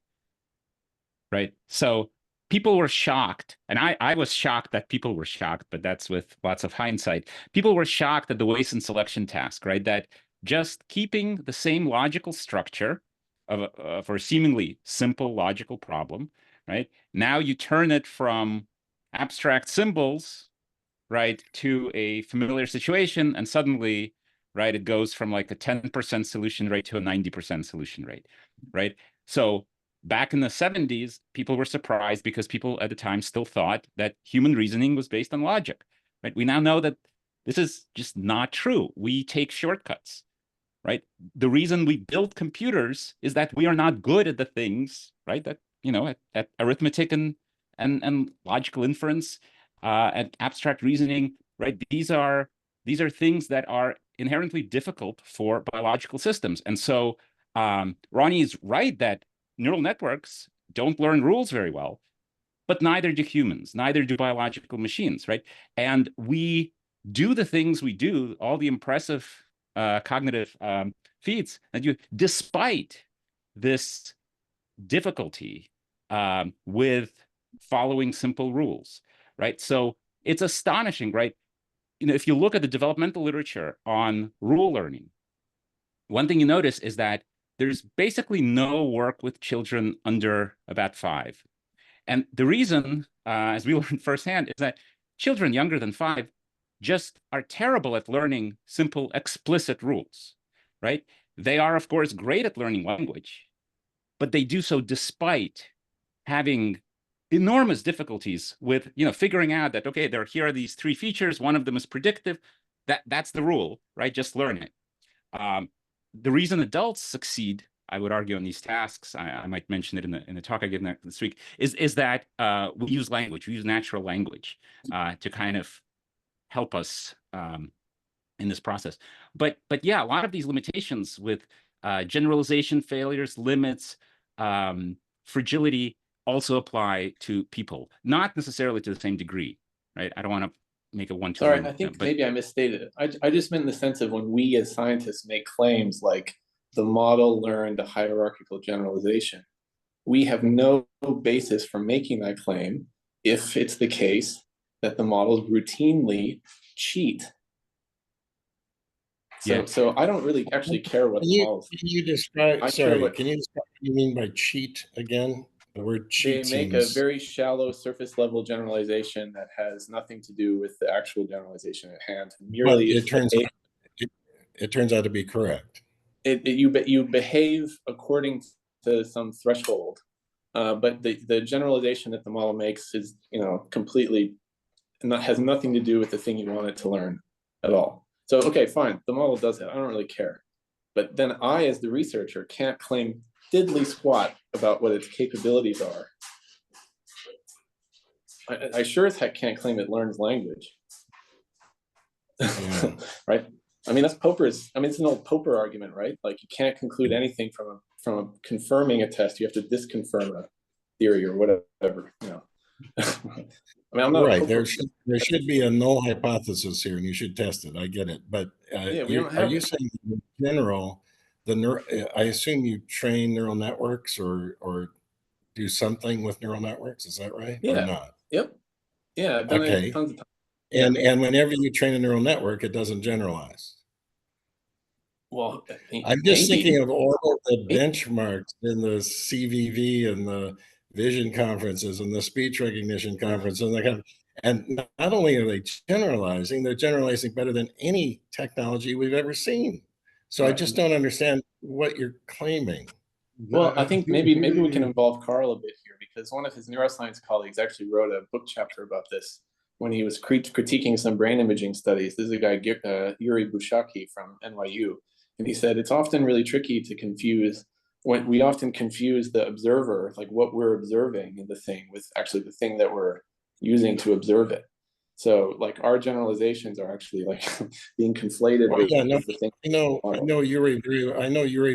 right? So people were shocked, and I was shocked that people were shocked, but that's with lots of hindsight. People were shocked at the Wason selection task, right? That just keeping the same logical structure for a seemingly simple logical problem, right? Now you turn it from abstract symbols, right, to a familiar situation, and suddenly, right, it goes from like a 10% solution rate to a 90% solution rate, right? So back in the 70s, people were surprised because people at the time still thought that human reasoning was based on logic, right? We now know that this is just not true. We take shortcuts, right? The reason we build computers is that we are not good at the things, right, that, at arithmetic and logical inference, and abstract reasoning, right? These are things that are inherently difficult for biological systems. And so Ronnie is right that neural networks don't learn rules very well, but neither do humans, neither do biological machines, right? And we do the things we do, all the impressive cognitive feats that you, despite this difficulty with following simple rules, right? So it's astonishing, right? If you look at the developmental literature on rule learning, one thing you notice is that there's basically no work with children under about 5. And the reason, as we learned firsthand, is that children younger than 5 just are terrible at learning simple, explicit rules, right? They are, of course, great at learning language, but they do so despite having enormous difficulties with, figuring out that, okay, here are these 3 features. One of them is predictive. That's the rule, right? Just learn it. The reason adults succeed, I would argue, on these tasks, I might mention it in the talk I give this week, is that we use language. We use natural language to kind of help us in this process. But yeah, a lot of these limitations with generalization failures, limits, fragility also apply to people, not necessarily to the same degree, right? I don't want to make a one-to-one. Sorry, I think maybe I misstated it. I just meant in the sense of when we as scientists make claims like the model learned a hierarchical generalization, we have no basis for making that claim if it's the case that the models routinely cheat. So I don't really actually care what the models. Can you describe, can you describe what you mean by cheat again? The word cheat They make a very shallow surface level generalization that has nothing to do with the actual generalization at hand. Merely it turns out to be correct. You behave according to some threshold, but the generalization that the model makes is completely has nothing to do with the thing you want it to learn at all. So okay, fine, the model does it. I don't really care, but then I, as the researcher, can't claim diddly squat about what its capabilities are. I sure as heck can't claim it learns language. Yeah. Right? I mean, that's Popper's. I mean, it's an old Popper argument, right? Like you can't conclude anything from confirming a test. You have to disconfirm a theory or whatever. I mean, I'm not right. There should be a null hypothesis here, and you should test it. I get it, but are you saying in general? I assume you train neural networks or do something with neural networks. Is that right? Yeah. Or not? Yep. Yeah. I've done it tons of times. And whenever you train a neural network, it doesn't generalize. Well, I'm just maybe. thinking of all of the benchmarks in the CVV and the vision conferences and the speech recognition conferences, and not only are they generalizing, they're generalizing better than any technology we've ever seen. So I just don't understand what you're claiming. Well, I think maybe we can involve Carl a bit here, because one of his neuroscience colleagues actually wrote a book chapter about this when he was critiquing some brain imaging studies. This is a guy, Yuri Bushaki from NYU. And he said, it's often really tricky to confuse, when we often confuse the observer, like what we're observing in the thing, with actually the thing that we're using to observe it. So like our generalizations are actually like being conflated with the thing. I know Yuri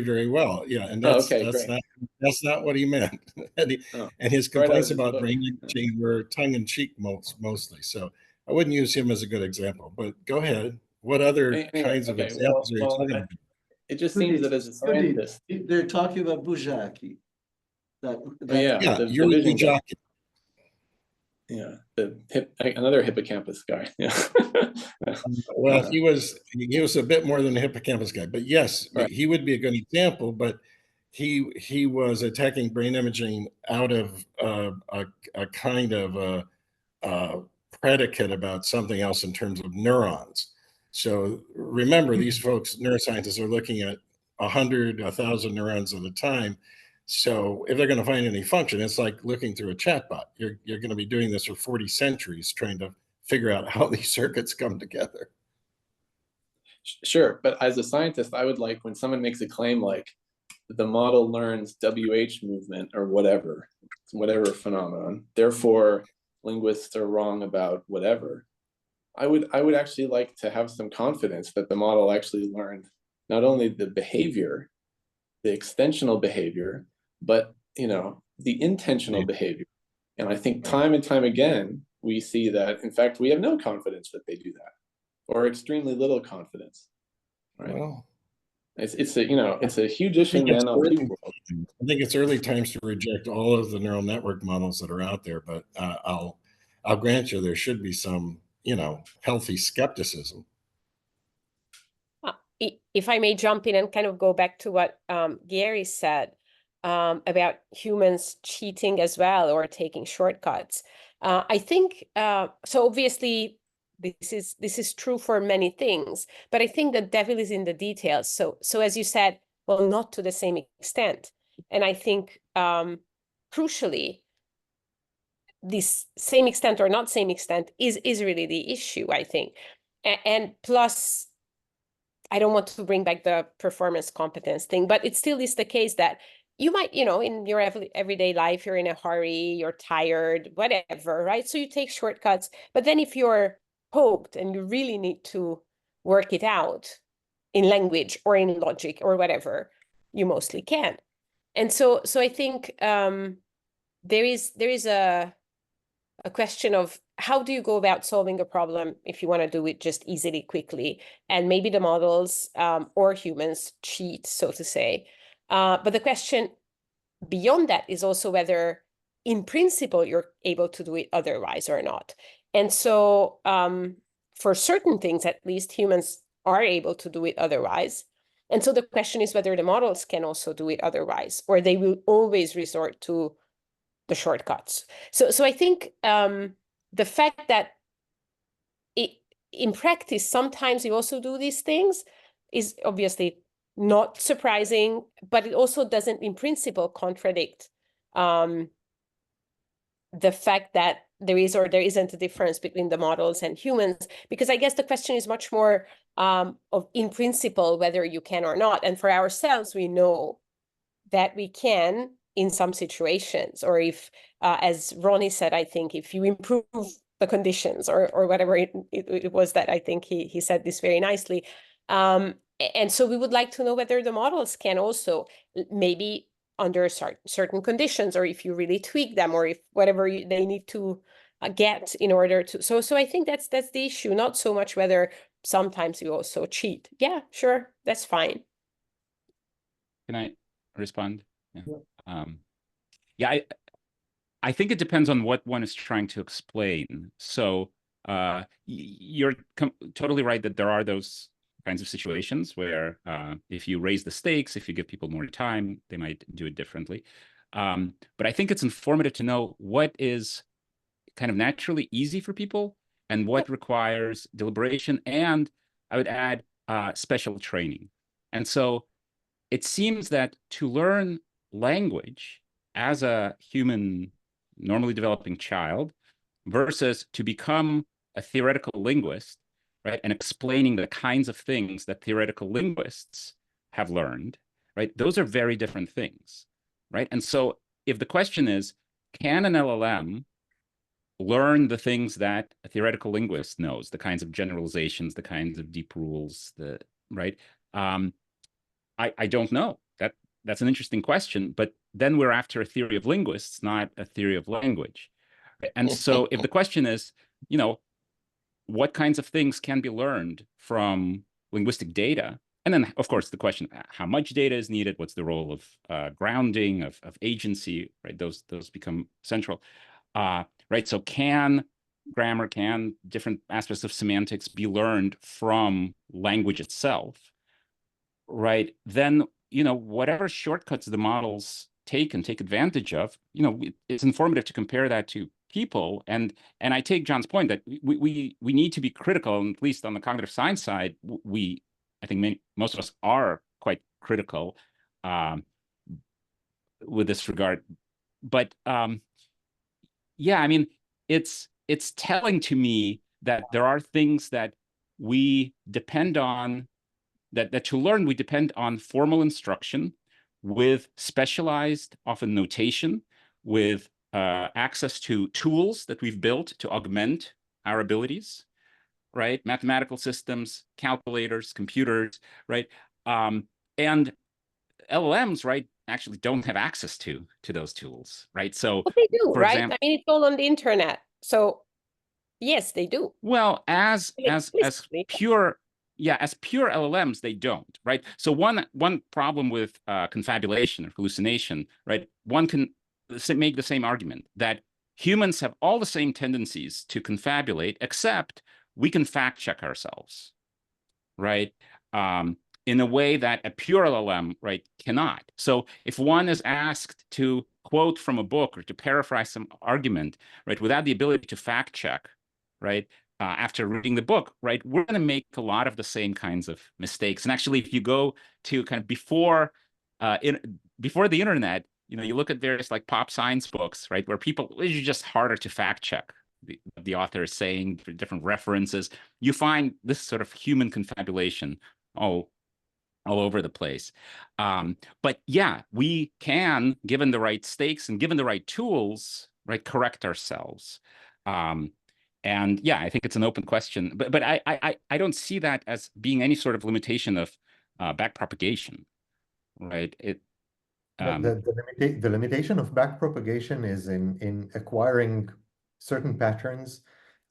very well. Yeah, and that's not what he meant. And his complaints about brain imaging were tongue in cheek mostly. So I wouldn't use him as a good example. But go ahead. What other kinds of examples are you talking about? It just seems that as a scientist, they're talking about Bujaki. Yuri Bujaki. Yeah, another hippocampus guy. Yeah. Well, he was a bit more than a hippocampus guy, but yes, he would be a good example. But he was attacking brain imaging out of a kind of a predicate about something else in terms of neurons. So remember, these folks, neuroscientists, are looking at 100, 1,000 neurons at a time. So if they're going to find any function, it's like looking through a chatbot. You're going to be doing this for 40 centuries, trying to figure out how these circuits come together. Sure, but as a scientist, I would like when someone makes a claim like the model learns WH movement or whatever phenomenon, therefore linguists are wrong about whatever. I would actually like to have some confidence that the model actually learned not only the behavior, the extensional behavior, but the intentional behavior. And I think time and time again, we see that, in fact, we have no confidence that they do that, or extremely little confidence. Right? Well, it's a huge issue in the NLP world. I think it's early times to reject all of the neural network models that are out there, but I'll grant you there should be some healthy skepticism. If I may jump in and kind of go back to what Gary said about humans cheating as well or taking shortcuts. I think so. Obviously, this is true for many things, but I think the devil is in the details. So as you said, well, not to the same extent, and I think crucially, this same extent or not same extent is really the issue. I think, and plus, I don't want to bring back the performance competence thing, but it still is the case that you might, in your everyday life, you're in a hurry, you're tired, whatever, right? So you take shortcuts, but then if you're poked and you really need to work it out in language or in logic or whatever, you mostly can. And so I think there is a question of how do you go about solving a problem if you want to do it just easily, quickly, and maybe the models or humans cheat, so to say. But the question beyond that is also whether, in principle, you're able to do it otherwise or not. And so for certain things, at least, humans are able to do it otherwise. And so the question is whether the models can also do it otherwise, or they will always resort to the shortcuts. So I think the fact that in practice, sometimes you also do these things is obviously not surprising, but it also doesn't, in principle, contradict the fact that there is or there isn't a difference between the models and humans, because I guess the question is much more of, in principle, whether you can or not. And for ourselves, we know that we can in some situations, or if, as Ronnie said, I think if you improve the conditions or whatever it was that I think he said this very nicely. And so we would like to know whether the models can also, maybe under certain conditions, or if you really tweak them, or if whatever they need to get in order to. So I think that's the issue, not so much whether sometimes you also cheat. Yeah, sure, that's fine. Can I respond? Yeah. I think it depends on what one is trying to explain. So You're totally right that there are those kinds of situations where if you raise the stakes, if you give people more time, they might do it differently. But I think it's informative to know what is kind of naturally easy for people and what requires deliberation, and I would add special training. And so it seems that to learn language as a human normally developing child versus to become a theoretical linguist, right, and explaining the kinds of things that theoretical linguists have learned, right, those are very different things, right? And so if the question is, can an LLM learn the things that a theoretical linguist knows, the kinds of generalizations, the kinds of deep rules, right? I don't know. That's an interesting question, but then we're after a theory of linguists, not a theory of language. And so if the question is, what kinds of things can be learned from linguistic data? And then, of course, the question, how much data is needed? What's the role of grounding, of agency, right? Those become central, right? So can grammar, can different aspects of semantics be learned from language itself, right? Then, whatever shortcuts the models take and take advantage of, it's informative to compare that to people. And I take John's point that we need to be critical, and at least on the cognitive science side, I think most of us are quite critical with this regard. But yeah, I mean, it's telling to me that there are things that we depend on, that to learn, we depend on formal instruction with specialized, often notation, with access to tools that we've built to augment our abilities, right? Mathematical systems, calculators, computers, right? And LLMs, right, actually don't have access to those tools, right? So But they do, for right? example, I mean, it's all on the internet. So yes, they do. well, as Explicitly. pure, yeah, as pure LLMs, they don't, right? So one problem with confabulation or hallucination, right? One can make the same argument that humans have all the same tendencies to confabulate, except we can fact check ourselves, right? In a way that a pure LLM, right, cannot. So if one is asked to quote from a book or to paraphrase some argument, right, without the ability to fact check, right, after reading the book, right, we're going to make a lot of the same kinds of mistakes. And actually, if you go to kind of before the internet, you look at various like pop science books, right, where it's just harder to fact check the author is saying, different references. You find this sort of human confabulation all over the place. But yeah, we can, given the right stakes and given the right tools, right, correct ourselves. And yeah, I think it's an open question, but I don't see that as being any sort of limitation of backpropagation, right? The limitation of backpropagation is in acquiring certain patterns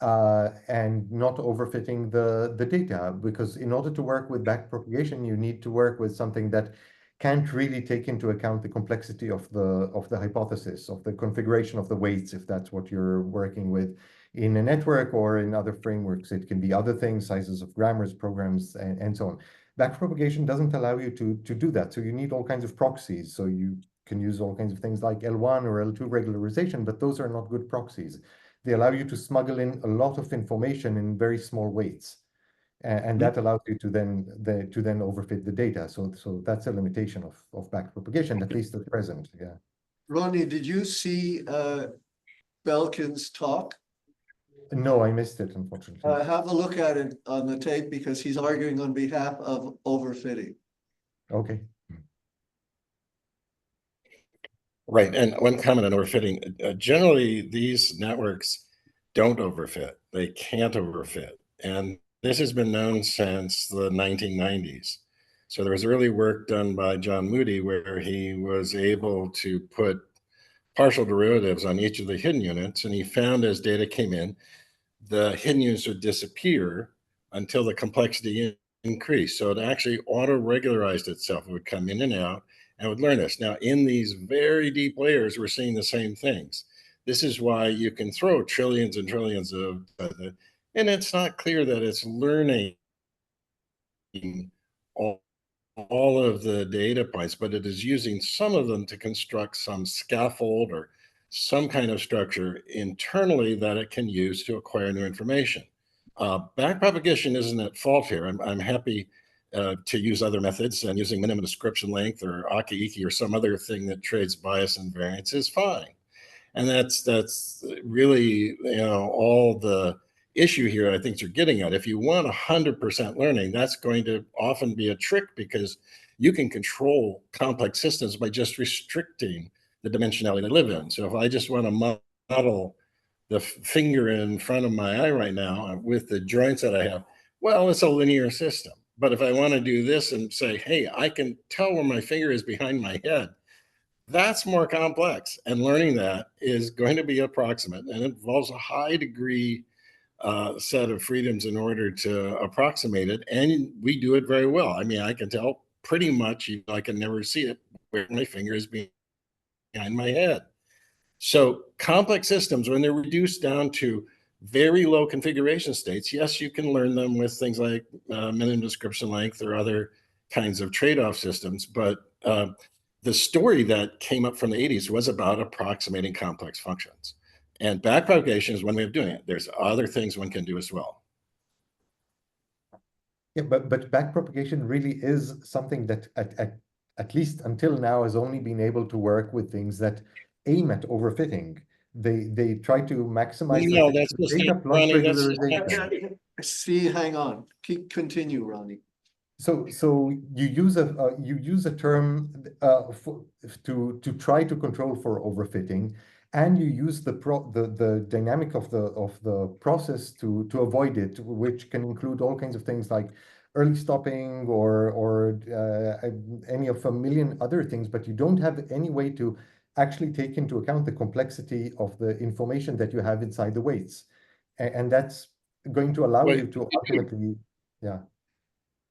and not overfitting the data, because in order to work with backpropagation, you need to work with something that can't really take into account the complexity of the hypothesis, of the configuration of the weights, if that's what you're working with in a network or in other frameworks. It can be other things, sizes of grammars, programs, and so on. Backpropagation doesn't allow you to do that. So you need all kinds of proxies. So you can use all kinds of things like L1 or L2 regularization, but those are not good proxies. They allow you to smuggle in a lot of information in very small weights. And that allows you to then overfit the data. So that's a limitation of backpropagation, at least at present. Yeah. Ronnie, did you see Belkin's talk? No, I missed it, unfortunately. Have a look at it on the tape, because he's arguing on behalf of overfitting. Okay. Right, and one comment on overfitting. Generally, these networks don't overfit. They can't overfit. And this has been known since the 1990s. So there was early work done by John Moody where he was able to put partial derivatives on each of the hidden units, and he found as data came in, the hidden units would disappear until the complexity increased. So it actually auto-regularized itself. It would come in and out and would learn this. Now, in these very deep layers, we're seeing the same things. This is why you can throw trillions and trillions of And it's not clear that it's learning all, all of the data points, but it is using some of them to construct some scaffold or some kind of structure internally that it can use to acquire new information. Backpropagation isn't at fault here. I'm happy to use other methods, and using minimum description length or Aki-Iki or some other thing that trades bias and variance is fine. And that's really, all the issue here I think you're getting at. If you want 100% learning, that's going to often be a trick, because you can control complex systems by just restricting the dimensionality they live in. So if I just want to model the finger in front of my eye right now with the joints that I have, well, it's a linear system. But if I want to do this and say, hey, I can tell where my finger is behind my head, that's more complex. And learning that is going to be approximate, and it involves a high degree set of freedoms in order to approximate it. And we do it very well. I mean, I can tell pretty much, even though I can never see it, where my finger is behind my head. So complex systems, when they're reduced down to very low configuration states, yes, you can learn them with things like minimum description length or other kinds of trade-off systems. But the story that came up from the 80s was about approximating complex functions. And backpropagation is one way of doing it. There's other things one can do as well. Yeah, but backpropagation really is something that at least until now has only been able to work with things that aim at overfitting. They try to maximize No, the that's just data not, plus Ronnie, that's regularization. See, hang on, continue, Ronnie. So you use a term to try to control for overfitting, and you use the dynamic of the process to avoid it, which can include all kinds of things like early stopping or any of a million other things, but you don't have any way to actually take into account the complexity of the information that you have inside the weights, and that's going to allow you to ultimately, yeah.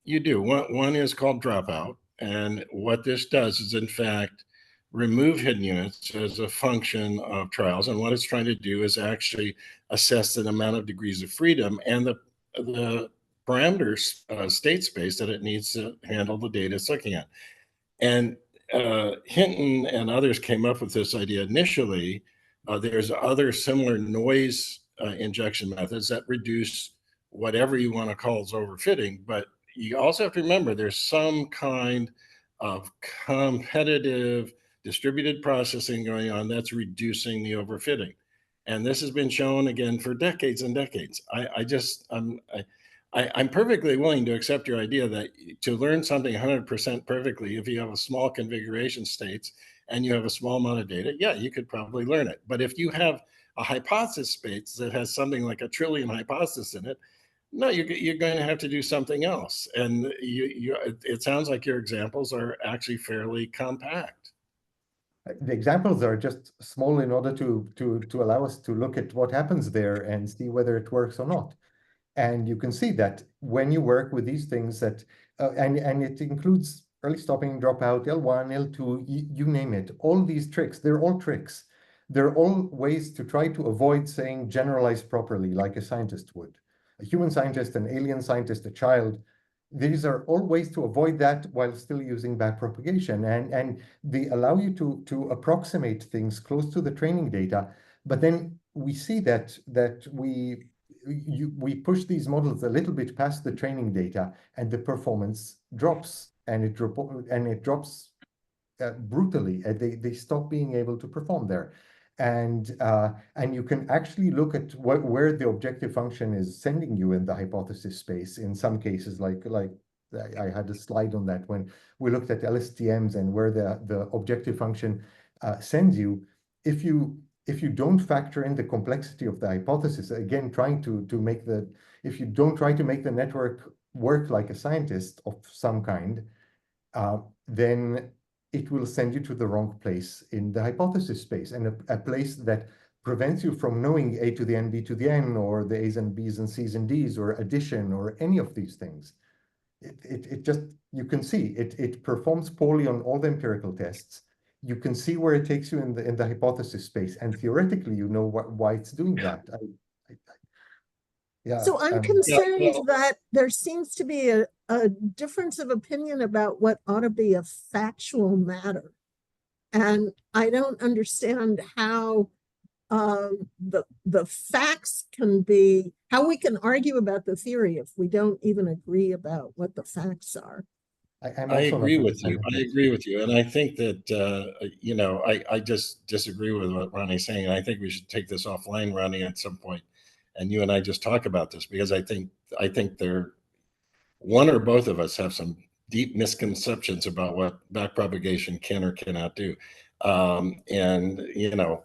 You do. One is called dropout. And what this does is, in fact, remove hidden units as a function of trials. And what it's trying to do is actually assess the amount of degrees of freedom and the parameters state space that it needs to handle the data it's looking at. And Hinton and others came up with this idea initially. There's other similar noise injection methods that reduce whatever you want to call as overfitting, but you also have to remember there's some kind of competitive distributed processing going on that's reducing the overfitting. And this has been shown again for decades and decades. I'm perfectly willing to accept your idea that to learn something 100% perfectly, if you have a small configuration states and you have a small amount of data, yeah, you could probably learn it. But if you have a hypothesis space that has something like 1 trillion hypotheses in it, no, you're going to have to do something else. And it sounds like your examples are actually fairly compact. The examples are just small in order to allow us to look at what happens there and see whether it works or not. And you can see that when you work with these things that, and it includes early stopping, dropout, L1, L2, you name it, all these tricks, they're all tricks. They're all ways to try to avoid saying generalize properly like a scientist would. A human scientist, an alien scientist, a child, these are all ways to avoid that while still using backpropagation. And they allow you to approximate things close to the training data. But then we see that we push these models a little bit past the training data, and the performance drops, and it drops brutally. They stop being able to perform there. And you can actually look at where the objective function is sending you in the hypothesis space. In some cases, like I had a slide on that when we looked at LSTMs and where the objective function sends you. If you don't factor in the complexity of the hypothesis, again, if you don't try to make the network work like a scientist of some kind, then it will send you to the wrong place in the hypothesis space, and a place that prevents you from knowing A to the N, B to the N, or the A's and B's and C's and D's, or addition, or any of these things. It just, you can see, it performs poorly on all the empirical tests. You can see where it takes you in the hypothesis space, and theoretically, you know why it's doing that. Yeah. So I'm concerned that there seems to be a difference of opinion about what ought to be a factual matter. And I don't understand how the facts can be, how we can argue about the theory if we don't even agree about what the facts are. I agree with you. I agree with you. And I think that, you know, I just disagree with what Ronnie's saying. And I think we should take this offline, Ronnie, at some point, and you and I just talk about this, because I think there, one or both of us have some deep misconceptions about what backpropagation can or cannot do. And, you know,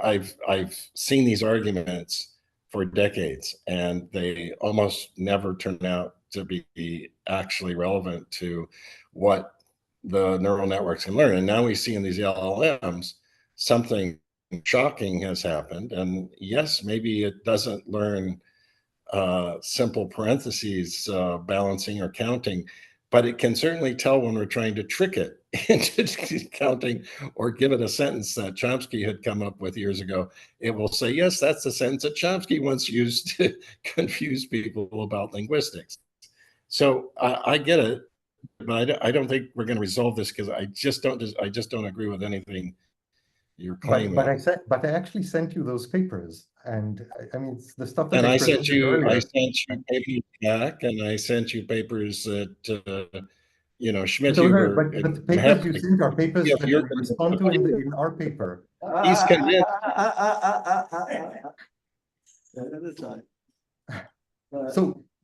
I've seen these arguments for decades, and they almost never turn out to be actually relevant to what the neural networks can learn. And now we see in these LLMs something shocking has happened. And yes, maybe it doesn't learn simple parentheses balancing or counting, but it can certainly tell when we're trying to trick it into counting or give it a sentence that Chomsky had come up with years ago. It will say, yes, that's the sentence that Chomsky once used to confuse people about linguistics. So I get it, but I don't think we're going to resolve this, because I just don't agree with anything you're claiming. But I actually sent you those papers, and I mean, it's the stuff that and I sent sent you earlier. papers back, and I sent you papers that you know, Schmidt. But the papers you sent are papers that you respond to in our paper. He's convinced.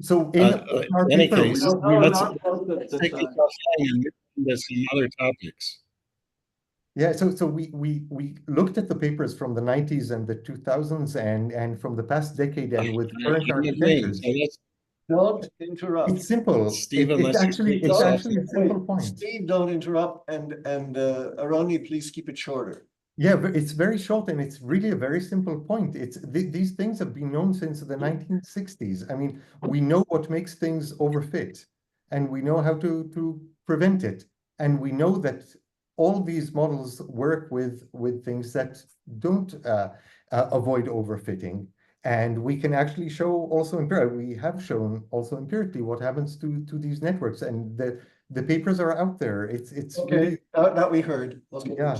So in our any paper, case, let's take this offline and move into some other topics. Yeah, so we looked at the papers from the 90s and the 2000s and from the past decade, and with current architectures. Don't interrupt. It's simple. Stephen, it's actually a simple point. Steve, don't interrupt, and Aroni, please keep it shorter. Yeah, but it's very short, and it's really a very simple point. It's these things have been known since the 1960s. I mean, we know what makes things overfit, and we know how to prevent it, and we know that all these models work with things that don't avoid overfitting. And we can actually show also we have shown also empirically what happens to these networks, and the papers are out there. It's okay. Really, that we heard. Okay. Yeah.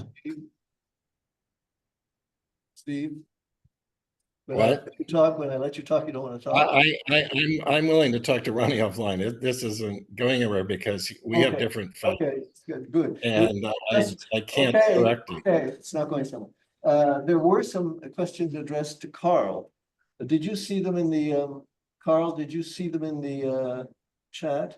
Steve. When I let you talk, you don't want to talk. I'm willing to talk to Ronnie offline. This isn't going anywhere, because we have different facts. Okay, good. And I can't correct it. Okay, it's not going somewhere. There were some questions addressed to Carl. Did you see them in the Carl? Did you see them in the chat?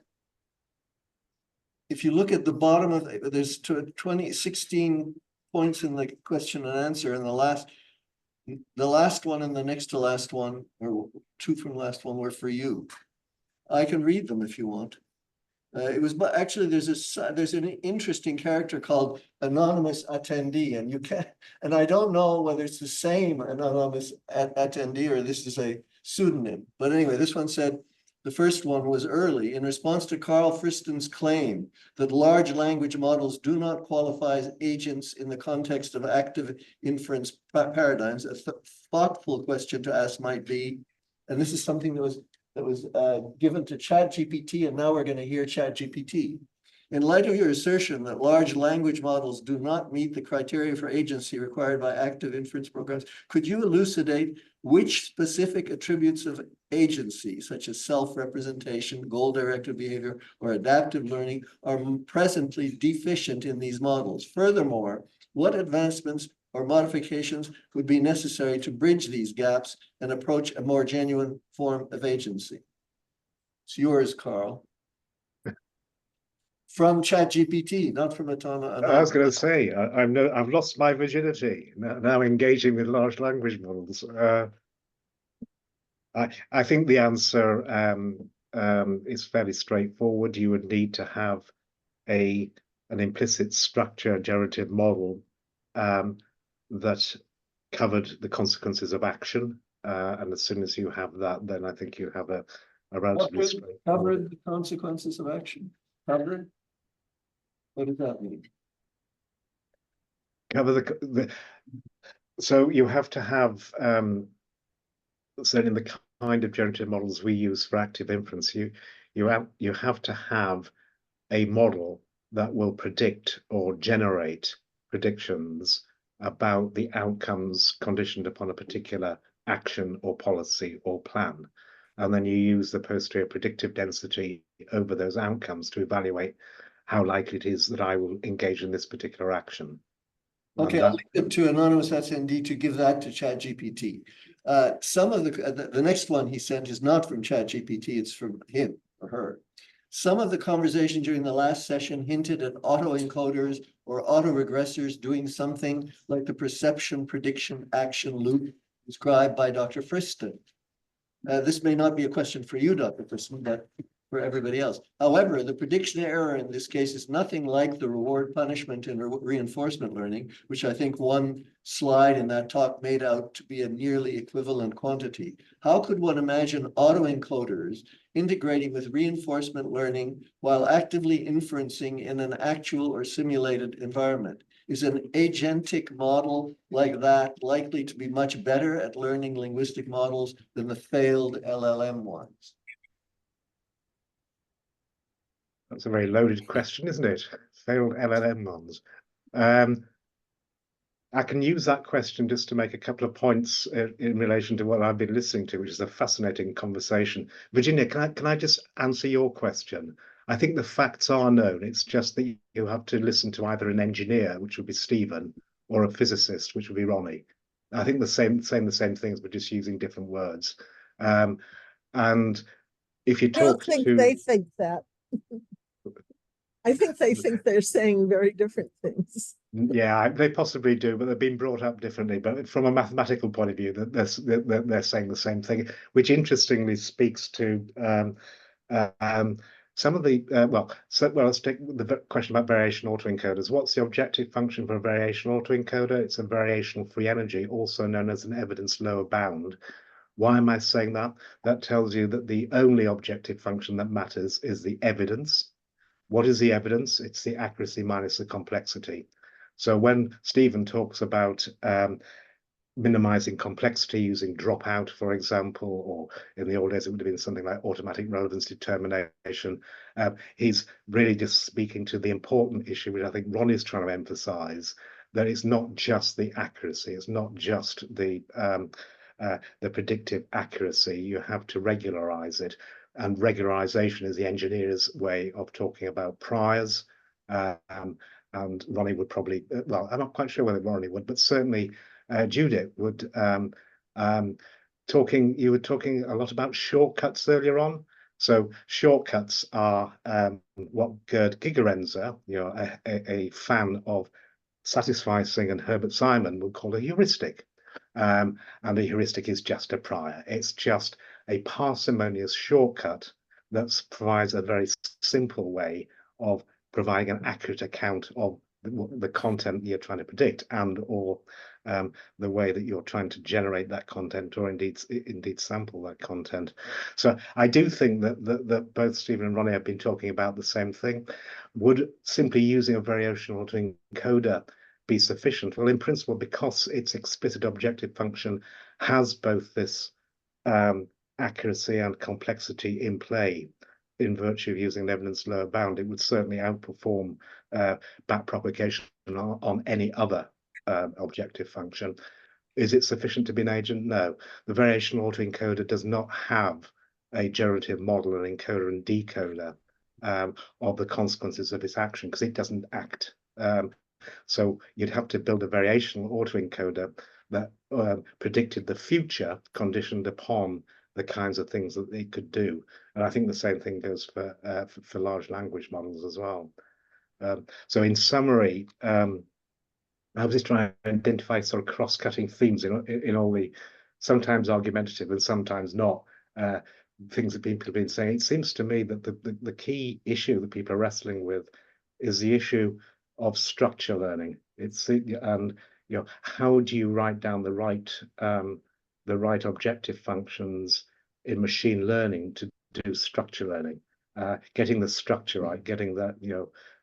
If you look at the bottom of there's 16 points in the question and answer, and the last one and the next to last one, or two from the last one, were for you. I can read them if you want. It was, but actually there's an interesting character called anonymous attendee, and you can't, and I don't know whether it's the same anonymous attendee or this is a pseudonym. But anyway, this one said, the first one was early. In response to Carl Friston's claim that large language models do not qualify as agents in the context of active inference paradigms, a thoughtful question to ask might be, and this is something that was given to ChatGPT, and now we're going to hear ChatGPT. In light of your assertion that large language models do not meet the criteria for agency required by active inference programs, could you elucidate which specific attributes of agency, such as self-representation, goal-directed behavior, or adaptive learning, are presently deficient in these models? Furthermore, what advancements or modifications would be necessary to bridge these gaps and approach a more genuine form of agency? It's yours, Carl. From ChatGPT, not from Atana. I was going to say, I've lost my virginity now engaging with large language models. I think the answer is fairly straightforward. You would need to have an implicit structure generative model that covered the consequences of action, and as soon as you have that, then I think you have a relatively straightforward. Covered the consequences of action. Covered. What does that mean? Cover so you have to have, so in the kind of generative models we use for active inference, you have to have a model that will predict or generate predictions about the outcomes conditioned upon a particular action or policy or plan. And then you use the posterior predictive density over those outcomes to evaluate how likely it is that I will engage in this particular action. Okay, I'll leave it to Anonymous SND to give that to ChatGPT. Some of the next one he sent is not from ChatGPT, it's from him or her. Some of the conversation during the last session hinted at autoencoders or autoregressors doing something like the perception prediction action loop described by Dr. Friston. This may not be a question for you, Dr. Friston, but for everybody else. However, the prediction error in this case is nothing like the reward punishment in reinforcement learning, which I think one slide in that talk made out to be a nearly equivalent quantity. How could one imagine autoencoders integrating with reinforcement learning while actively inferencing in an actual or simulated environment? Is an agentic model like that likely to be much better at learning linguistic models than the failed LLM ones? That's a very loaded question, isn't it? Failed LLM ones. I can use that question just to make a couple of points in relation to what I've been listening to, which is a fascinating conversation. Virginia, can I just answer your question? I think the facts are known. It's just that you have to listen to either an engineer, which would be Stephen, or a physicist, which would be Ronnie. I think the same things, but just using different words. And if you talk I don't think they think that. I think they think they're saying very different things. Yeah, they possibly do, but they've been brought up differently. But from a mathematical point of view, they're saying the same thing, which interestingly speaks to some of the let's take the question about variation autoencoders. What's the objective function for a variation autoencoder? It's a variational free energy, also known as an evidence lower bound. Why am I saying that? That tells you that the only objective function that matters is the evidence. What is the evidence? It's the accuracy minus the complexity. So when Stephen talks about minimizing complexity using dropout, for example, or in the old days it would have been something like automatic relevance determination, he's really just speaking to the important issue, which I think Ron is trying to emphasize, that it's not just the accuracy, it's not just the predictive accuracy. You have to regularize it. And regularization is the engineer's way of talking about priors. And Ronnie would probably, well, I'm not quite sure whether Ronnie would, but certainly Judith would, you were talking a lot about shortcuts earlier on. So shortcuts are what Gerd Gigerenzer, a fan of Satisfy Singh and Herbert Simon, would call a heuristic. And a heuristic is just a prior. It's just a parsimonious shortcut that provides a very simple way of providing an accurate account of the content you're trying to predict and or the way that you're trying to generate that content or indeed sample that content. So I do think that both Stephen and Ronnie have been talking about the same thing. Would simply using a variational autoencoder be sufficient? Well, in principle, because its explicit objective function has both this accuracy and complexity in play in virtue of using an evidence lower bound, it would certainly outperform backpropagation on any other objective function. Is it sufficient to be an agent? No. The variational autoencoder does not have a generative model, an encoder and decoder of the consequences of its action, because it doesn't act. So you'd have to build a variational autoencoder that predicted the future conditioned upon the kinds of things that they could do. And I think the same thing goes for large language models as well. So in summary, I was just trying to identify sort of cross-cutting themes in all the sometimes argumentative and sometimes not things that people have been saying. It seems to me that the key issue that people are wrestling with is the issue of structure learning. How do you write down the right objective functions in machine learning to do structure learning, getting the structure right, getting that,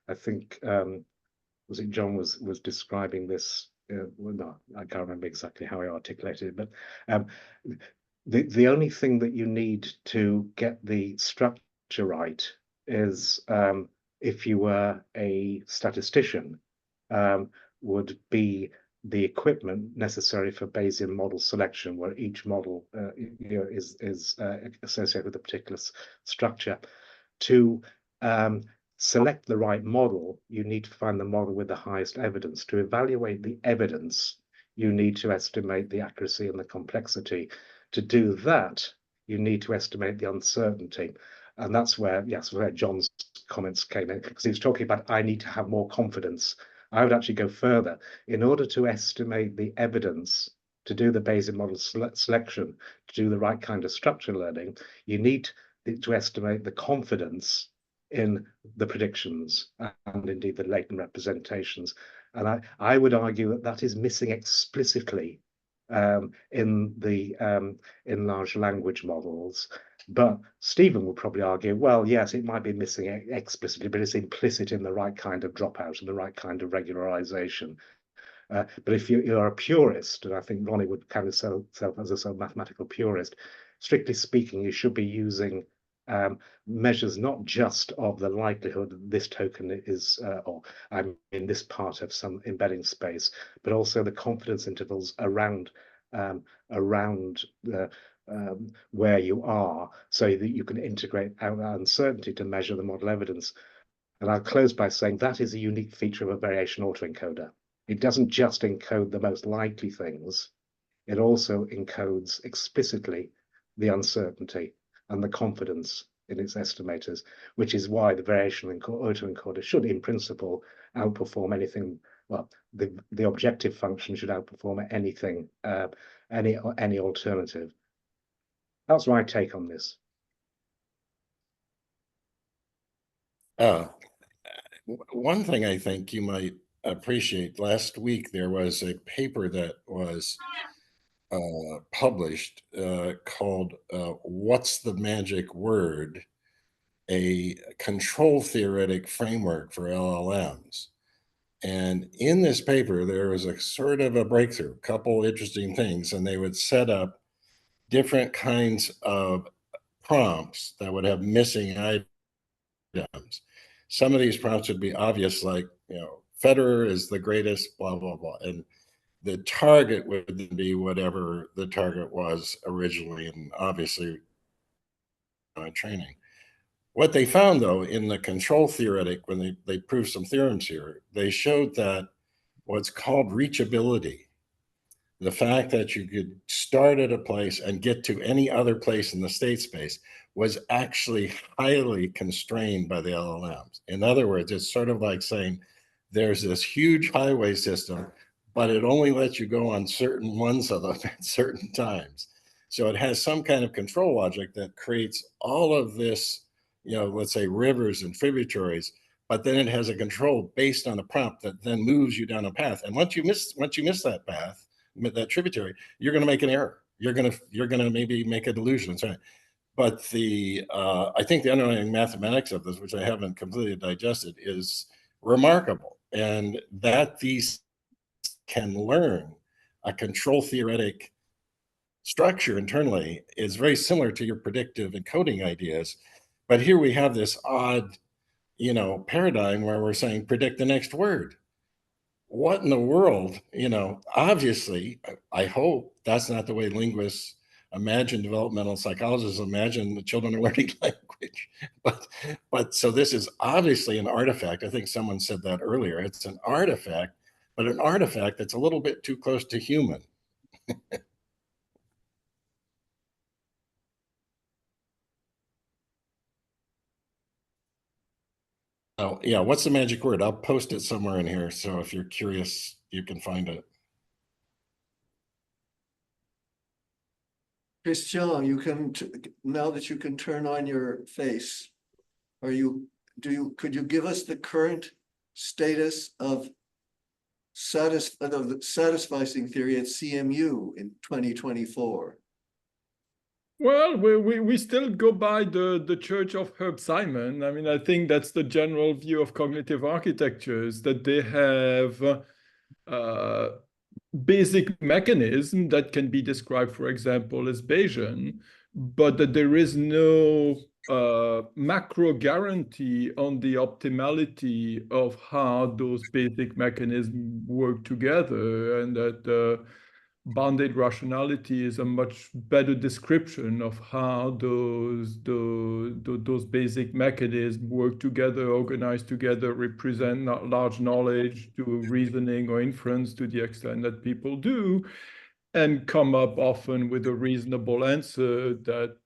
I think, was it John was describing this, well, no, I can't remember exactly how he articulated it, but the only thing that you need to get the structure right is if you were a statistician, would be the equipment necessary for Bayesian model selection, where each model is associated with a particular structure. To select the right model, you need to find the model with the highest evidence. To evaluate the evidence, you need to estimate the accuracy and the complexity. To do that, you need to estimate the uncertainty. And that's where, yes, where John's comments came in, because he was talking about, I need to have more confidence. I would actually go further. In order to estimate the evidence, to do the Bayesian model selection, to do the right kind of structural learning, you need to estimate the confidence in the predictions and indeed the latent representations. And I would argue that that is missing explicitly in large language models. But Stephen would probably argue, well, yes, it might be missing explicitly, but it's implicit in the right kind of dropout and the right kind of regularization. But if you're a purist, and I think Ronnie would count himself as a mathematical purist, strictly speaking, you should be using measures not just of the likelihood that this token is, or I'm in this part of some embedding space, but also the confidence intervals around where you are, so that you can integrate out uncertainty to measure the model evidence. And I'll close by saying that is a unique feature of a variation autoencoder. It doesn't just encode the most likely things, it also encodes explicitly the uncertainty and the confidence in its estimators, which is why the variation autoencoder should, in principle, outperform anything. Well, the objective function should outperform anything, any alternative. That's my take on this. One thing I think you might appreciate, last week there was a paper that was published called What's the Magic Word? A control theoretic framework for LLMs. And in this paper, there was a sort of a breakthrough, a couple interesting things, and they would set up different kinds of prompts that would have missing items. Some of these prompts would be obvious, like, Federer is the greatest, blah, blah, blah. And the target would be whatever the target was originally, and obviously training. What they found, though, in the control theoretic, when they proved some theorems here, they showed that what's called reachability, the fact that you could start at a place and get to any other place in the state space, was actually highly constrained by the LLMs. In other words, it's sort of like saying there's this huge highway system, but it only lets you go on certain ones of them at certain times. So it has some kind of control logic that creates all of this, let's say rivers and tributaries, but then it has a control based on a prompt that then moves you down a path. And once you miss that path, that tributary, you're going to make an error. You're going to maybe make a delusion. Right? But I think the underlying mathematics of this, which I haven't completely digested, is remarkable, and that these can learn a control theoretic structure internally is very similar to your predictive encoding ideas. But here we have this odd, paradigm where we're saying predict the next word. What in the world, obviously, I hope that's not the way linguists imagine, developmental psychologists imagine the children are learning language. But so this is obviously an artifact. I think someone said that earlier. It's an artifact, but an artifact that's a little bit too close to human. Oh, yeah. What's the magic word? I'll post it somewhere in here. So if you're curious, you can find it. Christian, you can, now that you can turn on your face, could you give us the current status of the satisficing theory at CMU in 2024? Well, we still go by the church of Herb Simon. I mean, I think that's the general view of cognitive architectures, that they have basic mechanism that can be described, for example, as Bayesian, but that there is no macro guarantee on the optimality of how those basic mechanisms work together, and that bounded rationality is a much better description of how those basic mechanisms work together, organize together, represent large knowledge to reasoning or inference to the extent that people do, and come up often with a reasonable answer that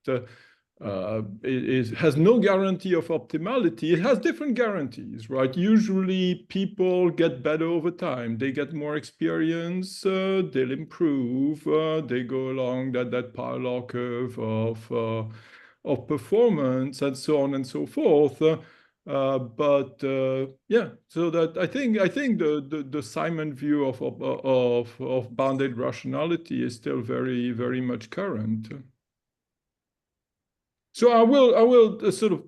has no guarantee of optimality. It has different guarantees, right? Usually people get better over time. They get more experience, they'll improve, they go along that parallel curve of performance and so on and so forth. Yeah, so that I think the Simon view of bounded rationality is still very, very much current. So I will sort of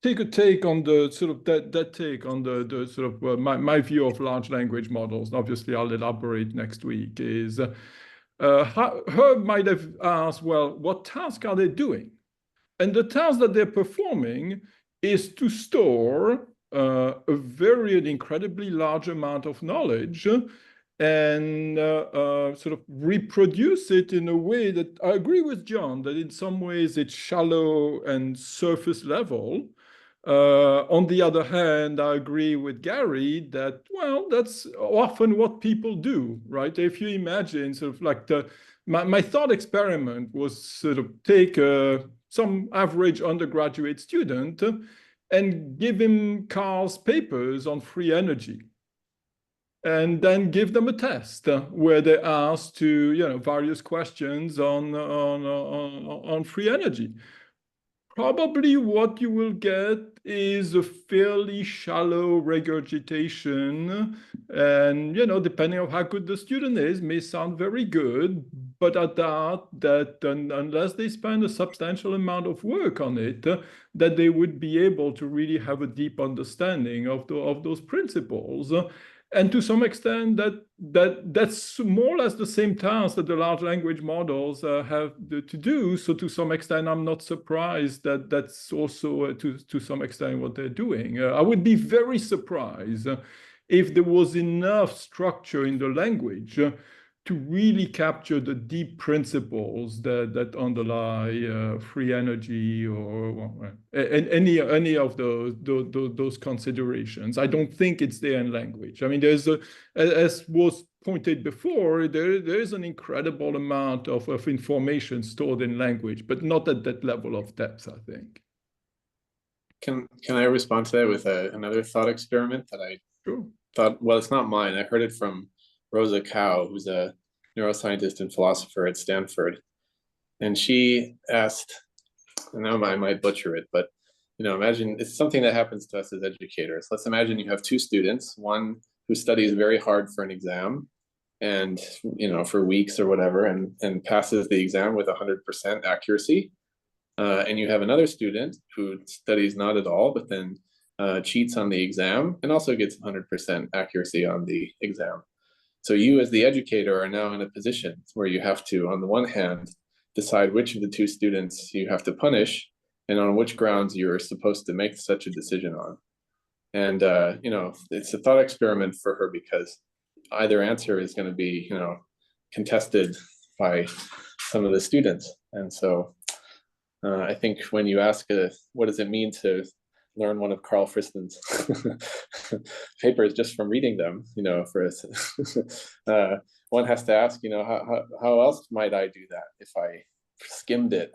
take a take on the sort of that take on the sort of my view of large language models. Obviously, I'll elaborate next week. Is Herb might have asked, well, what task are they doing? And the task that they're performing is to store an incredibly large amount of knowledge and sort of reproduce it in a way that I agree with John, that in some ways it's shallow and surface level. On the other hand, I agree with Gary that, well, that's often what people do, right? If you imagine sort of like my thought experiment was sort of take some average undergraduate student and give him Carl's papers on free energy, and then give them a test where they're asked to, various questions on free energy. Probably what you will get is a fairly shallow regurgitation, and depending on how good the student is, may sound very good, but I doubt that unless they spend a substantial amount of work on it, that they would be able to really have a deep understanding of those principles. And to some extent, that's more or less the same task that the large language models have to do. So to some extent, I'm not surprised that that's also to some extent what they're doing. I would be very surprised if there was enough structure in the language to really capture the deep principles that underlie free energy or any of those considerations. I don't think it's there in language. I mean, there's as was pointed before, there is an incredible amount of information stored in language, but not at that level of depth, I think. Can I respond to that with another thought experiment that I thought, well, it's not mine. I heard it from Rosa Cow, who's a neuroscientist and philosopher at Stanford. And she asked, and now I might butcher it, but imagine it's something that happens to us as educators. Let's imagine you have two students, one who studies very hard for an exam and for weeks or whatever, and passes the exam with 100% accuracy. And you have another student who studies not at all, but then cheats on the exam and also gets 100% accuracy on the exam. So you as the educator are now in a position where you have to, on the one hand, decide which of the two students you have to punish and on which grounds you're supposed to make such a decision on. And, it's a thought experiment for her because either answer is going to be, contested by some of the students. And so I think when you ask, what does it mean to learn one of Carl Friston's papers just from reading them, one has to ask, how else might I do that if I skimmed it,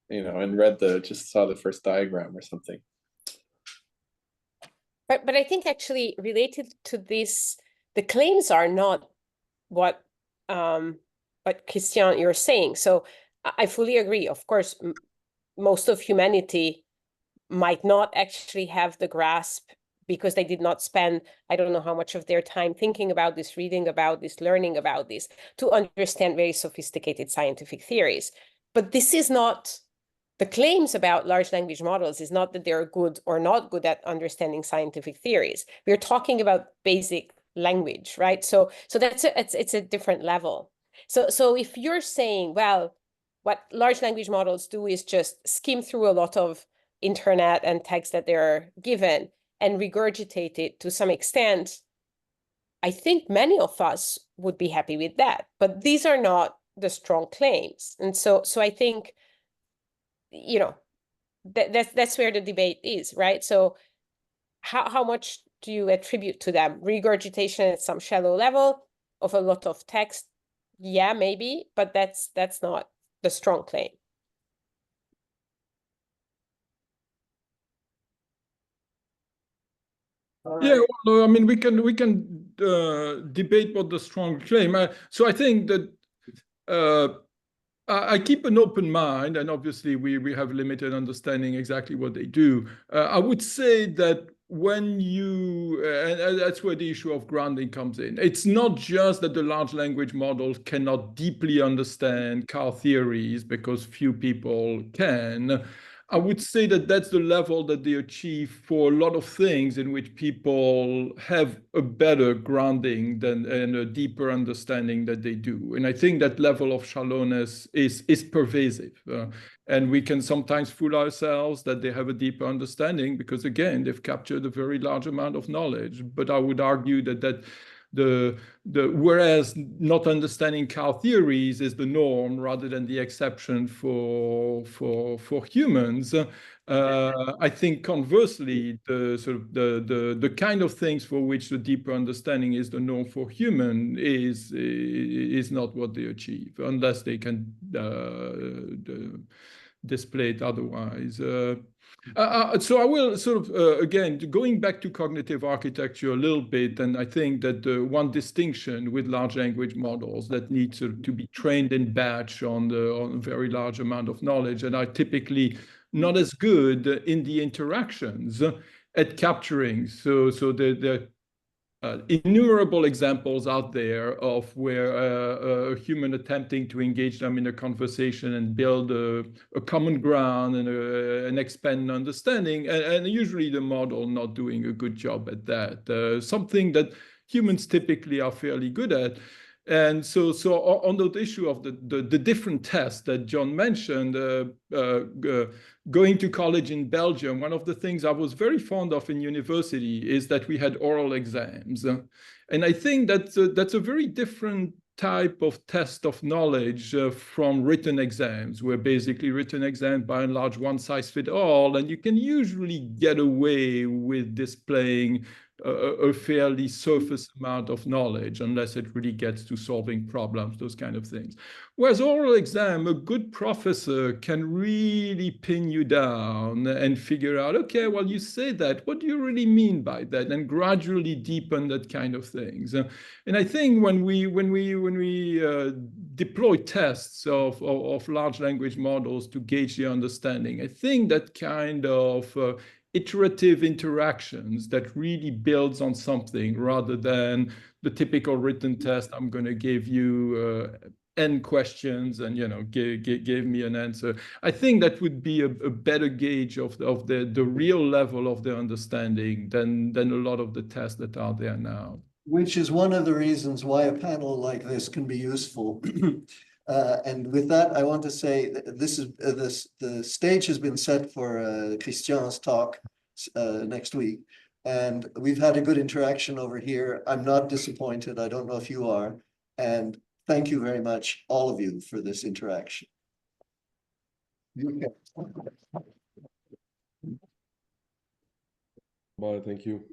and just saw the first diagram or something. But I think actually related to this, the claims are not what Christian, you're saying. So I fully agree. Of course, most of humanity might not actually have the grasp because they did not spend, I don't know how much of their time thinking about this, reading about this, learning about this, to understand very sophisticated scientific theories. But this is not, the claims about large language models is not that they're good or not good at understanding scientific theories. We're talking about basic language, right? So it's a different level. So if you're saying, well, what large language models do is just skim through a lot of internet and text that they're given and regurgitate it to some extent, I think many of us would be happy with that. But these are not the strong claims. And so I think, you know, that's where the debate is, right? So how much do you attribute to them? Regurgitation at some shallow level of a lot of text? Yeah, maybe, but that's not the strong claim. Yeah, well, I mean, we can debate what the strong claim. So I think that I keep an open mind, and obviously we have limited understanding exactly what they do. I would say that when you, and that's where the issue of grounding comes in. It's not just that the large language models cannot deeply understand car theories because few people can. I would say that that's the level that they achieve for a lot of things in which people have a better grounding than and a deeper understanding that they do. And I think that level of shallowness is pervasive. And we can sometimes fool ourselves that they have a deeper understanding because, again, they've captured a very large amount of knowledge. But I would argue that whereas not understanding car theories is the norm rather than the exception for humans, I think conversely, the kind of things for which the deeper understanding is the norm for human is not what they achieve unless they can display it otherwise. So I will sort of, again, going back to cognitive architecture a little bit, and I think that one distinction with large language models that need to be trained in batch on a very large amount of knowledge and are typically not as good in the interactions at capturing. So the innumerable examples out there of where a human attempting to engage them in a conversation and build a common ground and an expand understanding, and usually the model not doing a good job at that. Something that humans typically are fairly good at. And so on the issue of the different tests that John mentioned, going to college in Belgium, one of the things I was very fond of in university is that we had oral exams. And I think that's a very different type of test of knowledge from written exams, where basically written exams by and large one size fits all, and you can usually get away with displaying a fairly surface amount of knowledge unless it really gets to solving problems, those kind of things. Whereas oral exam, a good professor can really pin you down and figure out, okay, well, you say that, what do you really mean by that? And gradually deepen that kind of things. And I think when we deploy tests of large language models to gauge the understanding, I think that kind of iterative interactions that really builds on something rather than the typical written test. I'm going to give you N questions and, you know, give me an answer. I think that would be a better gauge of the real level of the understanding than a lot of the tests that are there now. Which is one of the reasons why a panel like this can be useful. And with that, I want to say this is the stage has been set for Christian's talk next week, and we've had a good interaction over here. I'm not disappointed. I don't know if you are, and thank you very much, all of you, for this interaction. Bye, thank you.